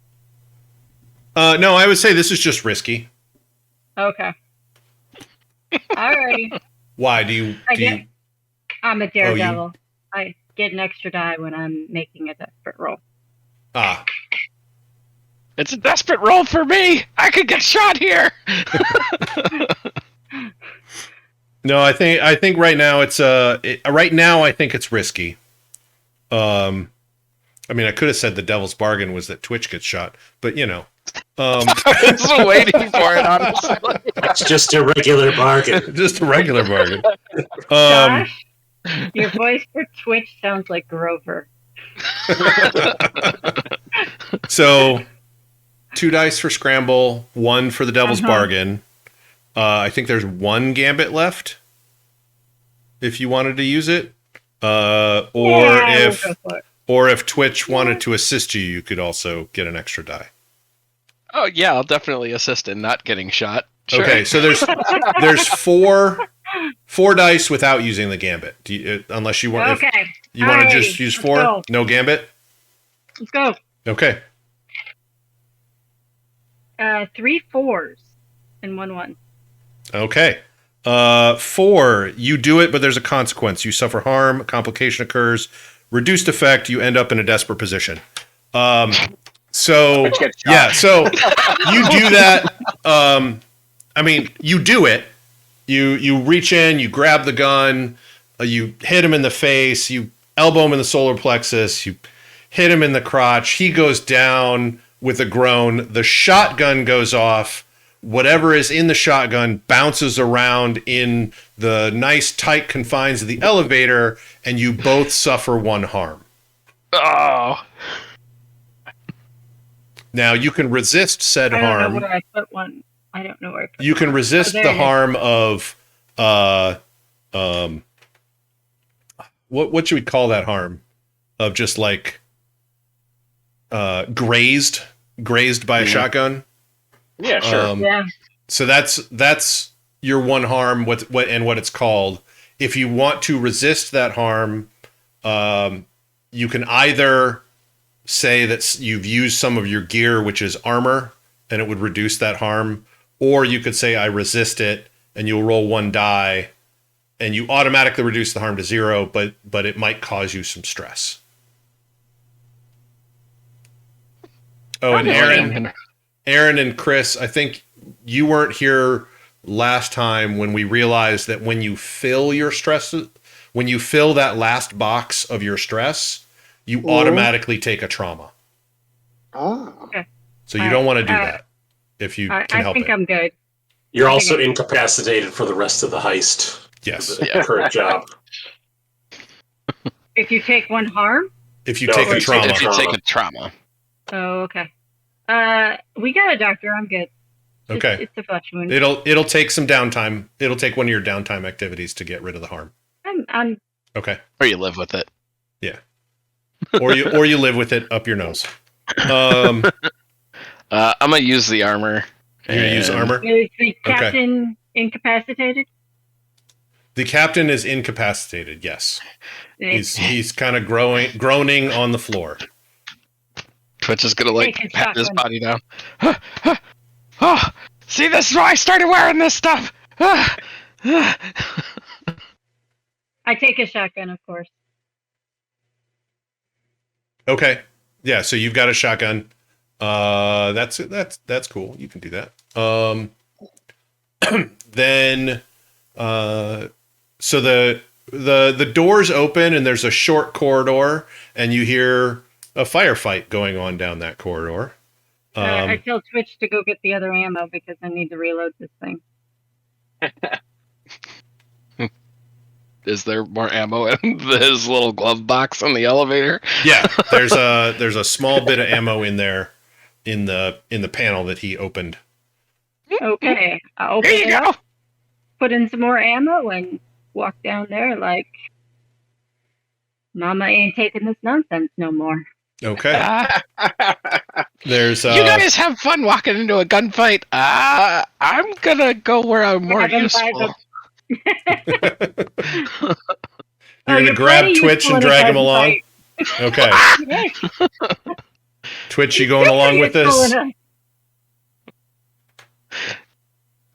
No, I would say this is just risky. Okay. Alrighty. Why do you? I'm a daredevil. I get an extra die when I'm making a desperate roll. Ah. It's a desperate roll for me. I could get shot here. No, I think right now it's right now I think it's risky. I mean, I could have said the devil's bargain was that Twitch gets shot, but you know. I was waiting for it, honestly. It's just a regular bargain. Just a regular bargain. Josh, your voice for Twitch sounds like Grover. So, 2 dice for scramble, 1 for the devil's bargain. I think there's 1 gambit left. If you wanted to use it, or if Twitch wanted to assist you, you could also get an extra die. Oh yeah, I'll definitely assist in not getting shot. Sure. Okay, so there's 4 dice without using the gambit. Unless you want, you want to just use 4, no gambit. Let's go. Okay. 3 4s and 1 1. Okay. 4, you do it, but there's a consequence. You suffer harm, a complication occurs, reduced effect, you end up in a desperate position. So yeah, so you do that. I mean, you do it. You reach in, you grab the gun, you hit him in the face, you elbow him in the solar plexus, you hit him in the crotch. He goes down with a groan. The shotgun goes off. Whatever is in the shotgun bounces around in the nice tight confines of the elevator, and you both suffer 1 harm. Oh. Now you can resist said harm. I don't know where I put one. I don't know where I put You can resist the harm of what should we call that harm? Of just like grazed by a shotgun. Yeah, sure. Yeah. So that's your 1 harm. What it's called. If you want to resist that harm, you can either say that you've used some of your gear, which is armor, and it would reduce that harm, or you could say I resist it, and you'll roll 1 die, and you automatically reduce the harm to 0, but it might cause you some stress. Oh, and Probably. Aaron and Chris, I think you weren't here last time when we realized that when you fill your stress, when you fill that last box of your stress, you automatically take a trauma. Ah. Okay. So you don't want to do that if you can I help think it. I'm good. You're also incapacitated for the rest of the heist. Yes. For the current job. If you take one harm? If you No, take if a you trauma. If you take a trauma. Oh, okay. We got a doctor. I'm good. Okay. It's a flesh wound. It'll take some downtime. It'll take one of your downtime activities to get rid of the harm. I'm Okay. Or you live with it. Yeah. Or you live with it up your nose. I'm I'm gonna use the armor. gonna use armor. Is the captain incapacitated? The captain is incapacitated. Yes. He's kind of groaning on the floor. Twitch is gonna like Take his pat his shotgun. body down. Oh, see, this is why I started wearing this stuff. I take a shotgun, of course. Okay. Yeah, so you've got a shotgun. That's cool. You can do that. Then so the doors open and there's a short corridor and you hear a firefight going on down that corridor. I tell Twitch to go get the other ammo because I need to reload this thing. Is there more ammo in his little glove box on the elevator? Yeah, there's a small bit of ammo in there in the panel that he opened. Okay, I'll open Here you it go. up, put in some more ammo, and walk down there like, Mama ain't taking this nonsense no more. Okay. There's You guys have fun walking into a gunfight. I'm gonna go where I'm more Having useful. you're Oh, gonna you're grab plenty Twitch useful and in a drag him along. gunfight. Okay. Yes, Twitch, you going along with you're this? useful in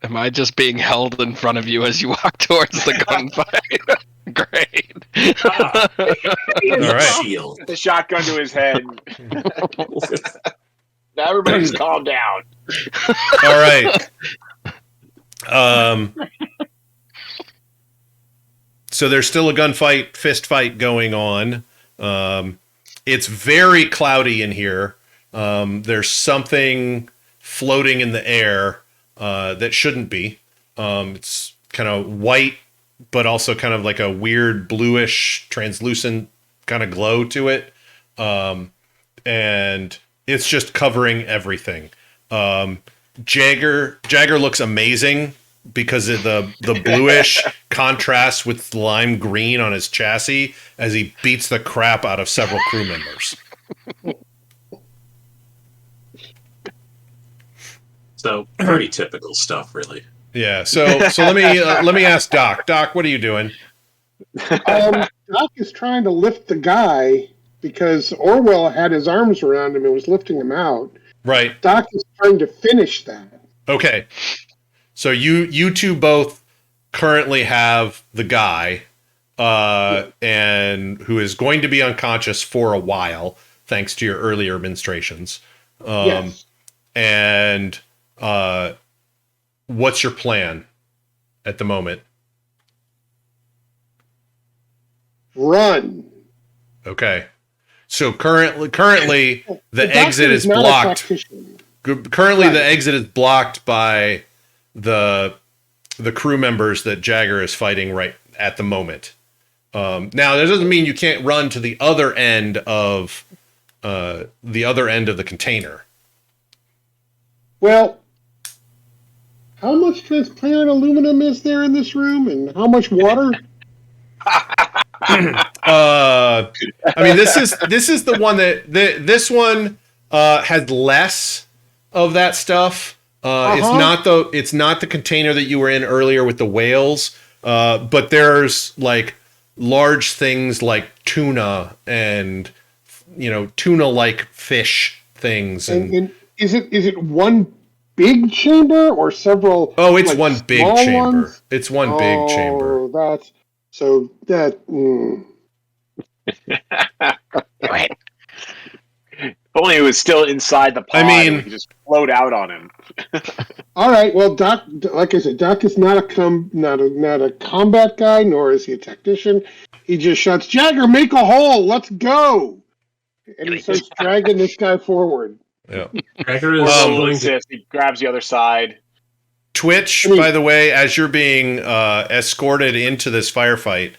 Am I just being held in front of you as you walk towards the gunfight? Great. Ah, a- All right. shield. The shotgun to his head. Now everybody's calm down. All right. So there's still a gunfight, fist fight going on. It's very cloudy in here. There's something floating in the air that shouldn't be. It's kind of white, but also kind of like a weird bluish, translucent kind of glow to it. And it's just covering everything. Jagger looks amazing because of the bluish contrasts with lime green on his chassis as he beats the crap out of several crew members. So pretty typical stuff, really. Yeah. So let me ask Doc. Doc, what are you doing? Doc is trying to lift the guy because Orwell had his arms around him and was lifting him out. Right. Doc is trying to finish that. Okay. So you two both currently have the guy, and who is going to be unconscious for a while, thanks to your earlier menstruations. Yes. And what's your plan at the moment? Run. Okay. So currently the doctor exit is not a blocked. practitioner. Currently, Right. the exit is blocked by the crew members that Jagger is fighting right at the moment. Now, that doesn't mean you can't run to the other end of the container. Well, how much transparent aluminum is there in this room, and how much water? I mean, this is the one this one has less of that stuff. It's not the container that you were in earlier with the whales, but there's like large things like tuna and tuna-like fish things. And is it one big chamber or several? Oh, it's like, one big small chamber. ones? It's one big chamber. Oh, that's so that. Wait. only it was still inside the pod. I mean- and we could just float out on him. All right. Well, Doc, like I said, Doc is not a combat guy, nor is he a technician. He just shouts, "Jagger, make a hole! Let's go!" And he starts dragging this guy forward. Yeah. Jagger is Little going to assist. He grabs the other side. Twitch, by the way, as you're being escorted into this firefight,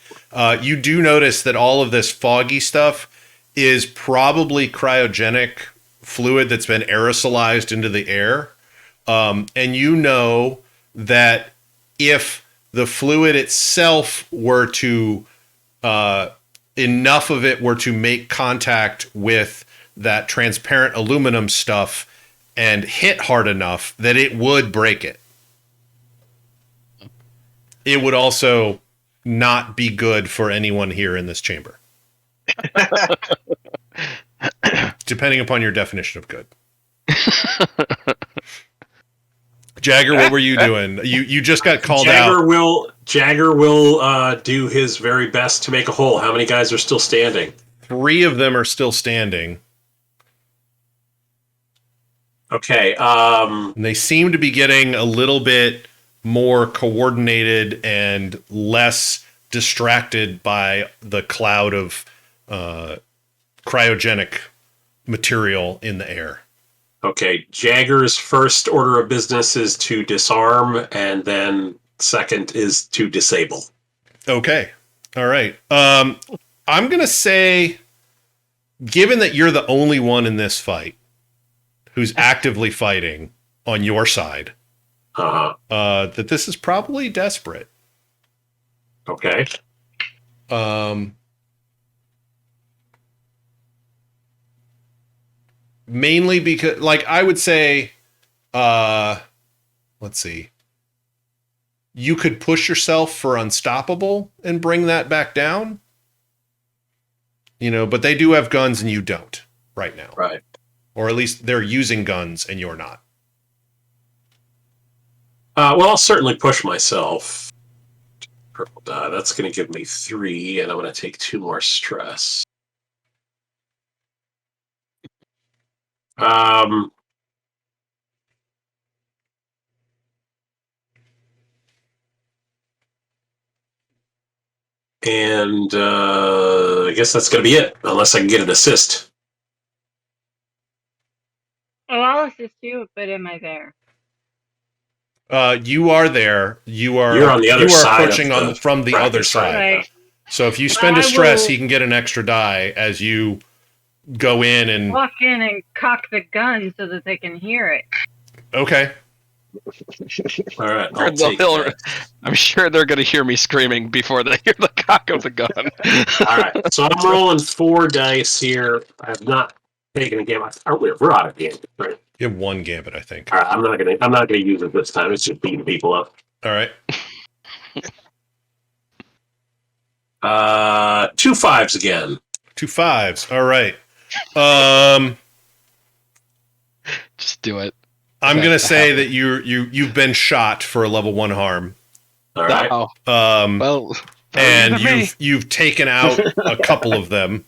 you do notice that all of this foggy stuff is probably cryogenic fluid that's been aerosolized into the air. And you know that if the fluid itself were to, enough of it were to make contact with that transparent aluminum stuff and hit hard enough, that it would break it. It would also not be good for anyone here in this chamber. Depending upon your definition of good. Jagger, what were you doing? You just got called out. Jagger will do his very best to make a hole. How many guys are still standing? 3 of them are still standing. Okay. And they seem to be getting a little bit more coordinated and less distracted by the cloud of cryogenic material in the air. Okay. Jagger's first order of business is to disarm, and then second is to disable. Okay. All right. I'm going to say, given that you're the only one in this fight who's actively fighting on your side, that this is probably desperate. Okay. Mainly because, like, I would say, let's see. You could push yourself for unstoppable and bring that back down. You know, but they do have guns and you don't right now. Right. Or at least they're using guns and you're not. Well, I'll certainly push myself. Purple die. That's going to give me 3, and I'm going to take 2 more stress. And I guess that's going to be it, unless I can get an assist. Oh, I'll assist you, but am I there? You are there. You're on the other you are side pushing of the on from the other side. Right. So if you spend I a stress, will- he can get an extra die as you go in and Walk in and cock the gun so that they can hear it. okay. All right, I'll take that. I'm sure they're going to hear me screaming before they hear the cock of the gun. All right, so I'm rolling 4 dice here. I have not taken a gambit. We're out of gambit, right? You have 1 gambit, I think. All right, I'm not gonna use it this time. It's just beating people up. All right. 2 5s again. 2 5s. All right. Just do it. I'm gonna say that you've been shot for a level 1 harm. All right. Oh, well, And better than you've taken out a couple of them.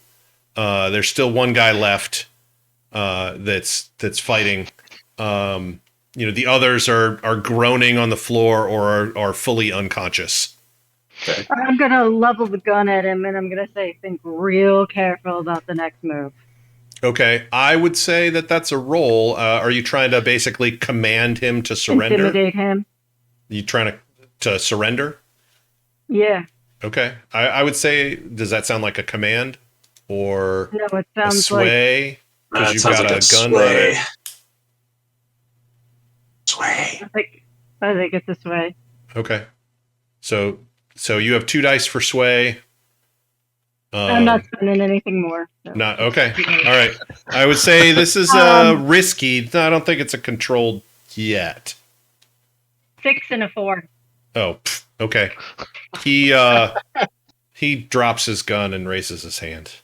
There's still 1 guy left that's fighting. You know, the others are groaning on the floor or are fully unconscious. Okay. I'm gonna level the gun at him, and I'm gonna say, think real careful about the next move. Okay, I would say that that's a roll. Are you trying to basically command him to surrender? Intimidate him. You trying to surrender? Yeah. Okay, I would say, does that sound like a command or No, it a sounds like sway? Because That you've sounds got like a a gun sway. runner. Sway. I think it's this way. Okay, so you have 2 dice for sway. I'm not spending anything more. So. Not okay. All right. I would say this is risky. No, I don't think it's a controlled yet. 6 and a 4. Oh, okay. He drops his gun and raises his hand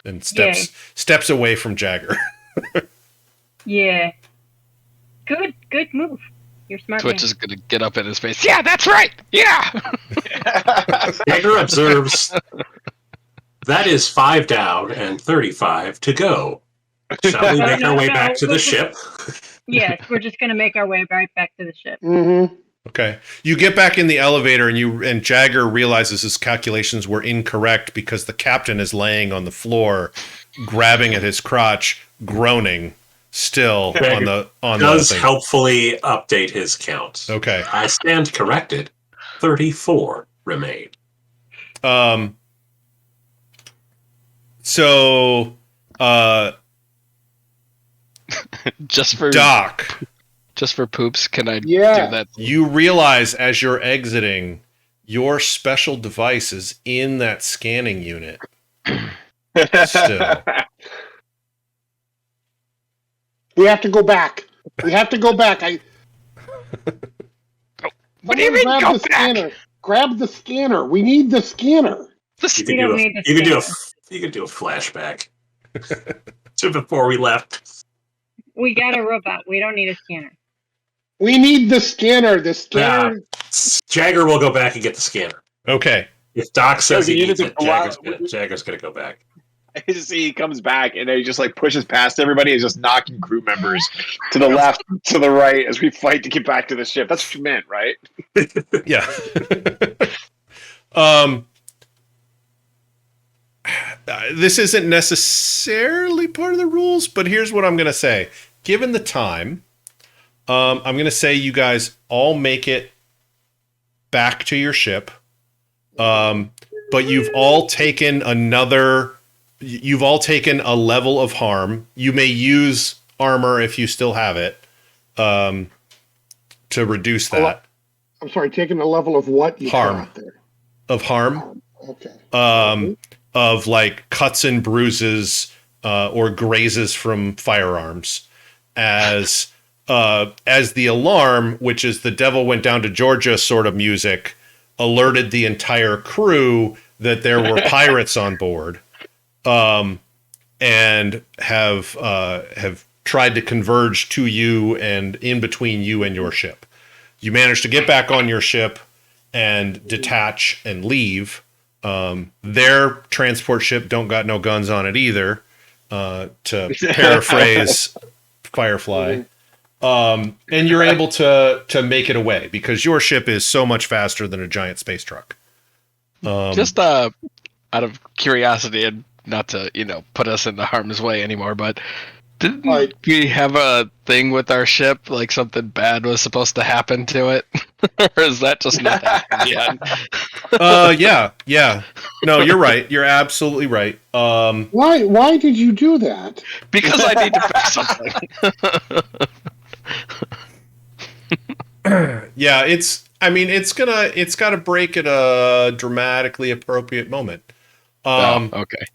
and steps away from Jagger. Yeah. Good move. You're smart. Twitch man. is going to get up in his face. Yeah, that's right. Yeah. Jagger observes. That is 5 down and 35 to go. Shall we make our way back to the ship? Yes, we're just going to make our way right back to the ship. Mm-hmm. Okay. You get back in the elevator and Jagger realizes his calculations were incorrect because the captain is laying on the floor, grabbing at his crotch, groaning still Jagger on does the thing. helpfully update his count. Okay. I stand corrected. 34 remain. So Just for Doc, just for poops, can I Yeah. do that? you realize as you're exiting, your special device is in that scanning unit. Still. We have to go back. We have to go back. What do you mean, grab go the back? scanner. Grab the scanner. We need the scanner. You We don't need to could do a flashback to before we left. We got a robot. We don't need a scanner. We need the scanner. The scanner. Jagger will go back and get the scanner. Okay. If Doc says Okay, he you needs need it, to- Jagger's gonna go back. I just see he comes back and then he just like pushes past everybody and just knocking crew members to the left, to the right as we fight to get back to the ship. That's what you meant, right? Yeah. This isn't necessarily part of the rules, but here's what I'm going to say. Given the time, I'm going to say you guys all make it back to your ship. But you've all taken a level of harm. You may use armor if you still have it, to reduce that. I'm sorry, taking a level of what you Harm. got there. Of harm. Okay. Of like cuts and bruises, or grazes from firearms, as the alarm, which is the devil went down to Georgia sort of music, alerted the entire crew that there were pirates on board, and have tried to converge to you and in between you and your ship. You managed to get back on your ship and detach and leave. Their transport ship don't got no guns on it either, to paraphrase Firefly. And you're able to make it away because your ship is so much faster than a giant space truck. Just out of curiosity and not to, put us into harm's way anymore, but didn't we have a thing with our ship, like something bad was supposed to happen to it? Or is that just not happening yet? Yeah. No, you're right. You're absolutely right. Why did you do that? Because I need to fix something. Yeah, it's got to break at a dramatically appropriate moment. Okay.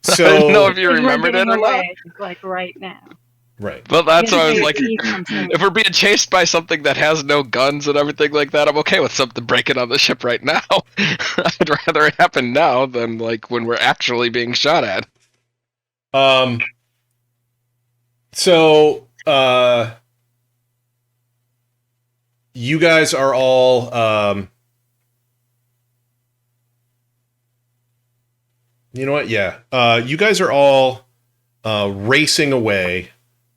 So I don't know if you Because we're remembered it getting or not. away, like right now. right. But that's why I was Yeah, like, see something. if we're being chased by something that has no guns and everything like that, I'm okay with something breaking on the ship right now. I'd rather it happen now than like when we're actually being shot at. So you guys are all you know what? Yeah. You guys are all racing away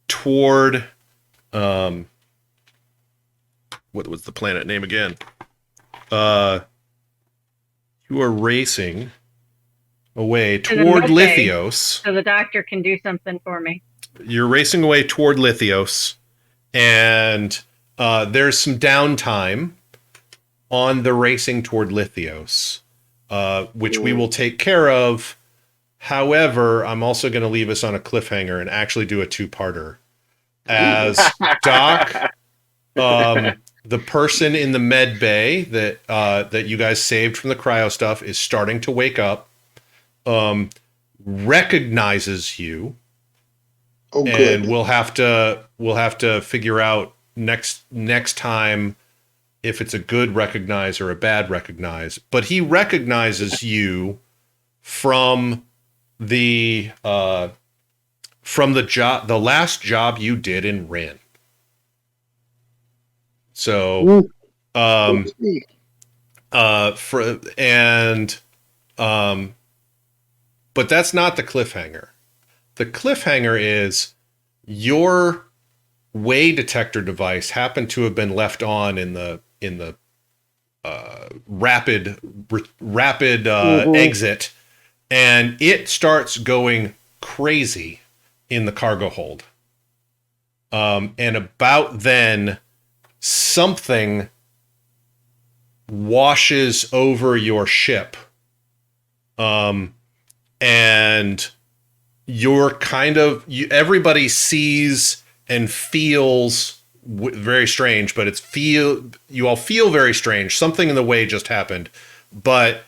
toward what was the planet name again? You are racing away toward Okay. Lithios. So the doctor can do something for me. You're racing away toward Lithios, and there's some downtime on the racing toward Lithios, which we will take care of. However, I'm also going to leave us on a cliffhanger and actually do a two-parter. As Doc, the person in the med bay that you guys saved from the cryo stuff is starting to wake up, recognizes you. Oh, good. And we'll have to figure out next time if it's a good recognize or a bad recognize. But he recognizes you from the job, the last job you did in Rin. So, but that's not the cliffhanger. The cliffhanger is your way detector device happened to have been left on in the rapid exit, and it starts going crazy in the cargo hold. And about then, something washes over your ship. And you're everybody sees and feels very strange, but you all feel very strange. Something in the way just happened, but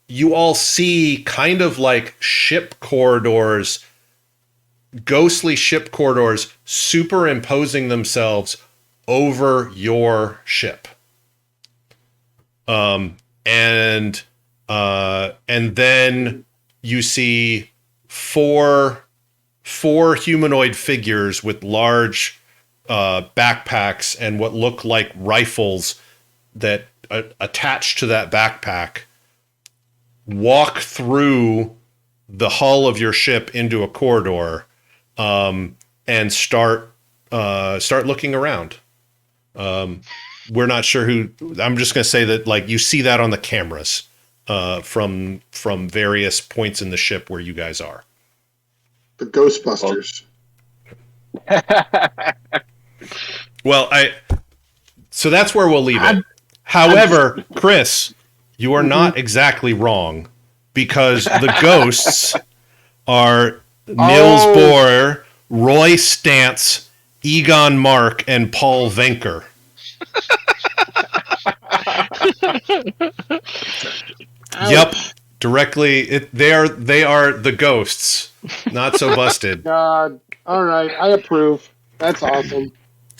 you all see kind of like ship corridors, ghostly ship corridors superimposing themselves over your ship. And then you see four humanoid figures with large backpacks and what look like rifles that attached to that backpack walk through the hull of your ship into a corridor, and start looking around. We're not sure who. I'm just going to say that, like, you see that on the cameras from various points in the ship where you guys are. The Ghostbusters. Well, so that's where we'll leave it. However, Chris, you are not exactly wrong, because the ghosts are Niels Bohr, Roy Stantz, Egon Mark, and Paul Venker. Yep, directly. They are the ghosts. Not so busted. God, all right, I approve. That's awesome.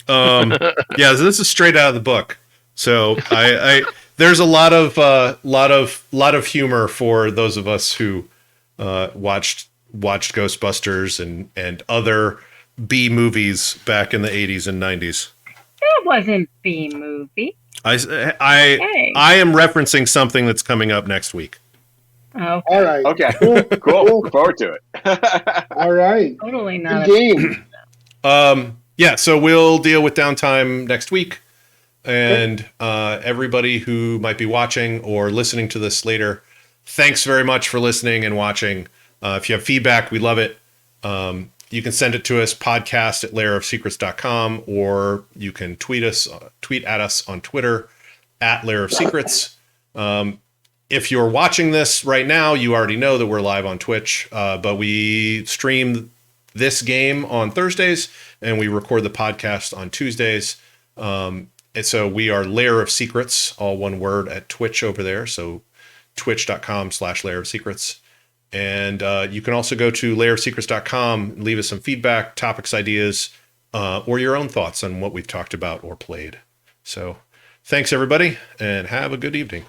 Yeah, so this is straight out of the book. So I there's a lot of humor for those of us who watched Ghostbusters and other B movies back in the 80s and 90s. That wasn't B movie. I am referencing something that's coming up next week. Oh, All right. Okay. Cool. Look forward to it. All right. totally not. Good game. Yeah, so we'll deal with downtime next week. And everybody who might be watching or listening to this later, thanks very much for listening and watching. If you have feedback, we love it. You can send it to us, podcast@lairofsecrets.com, or you can tweet at us on Twitter @lairofsecrets. If you're watching this right now, you already know that we're live on Twitch, but we stream this game on Thursdays and we record the podcast on Tuesdays. And so we are Lair of Secrets, all one word, at Twitch over there. So twitch.com/lairofsecrets. And you can also go to lairofsecrets.com and leave us some feedback, topics, ideas, or your own thoughts on what we've talked about or played. So thanks, everybody, and have a good evening.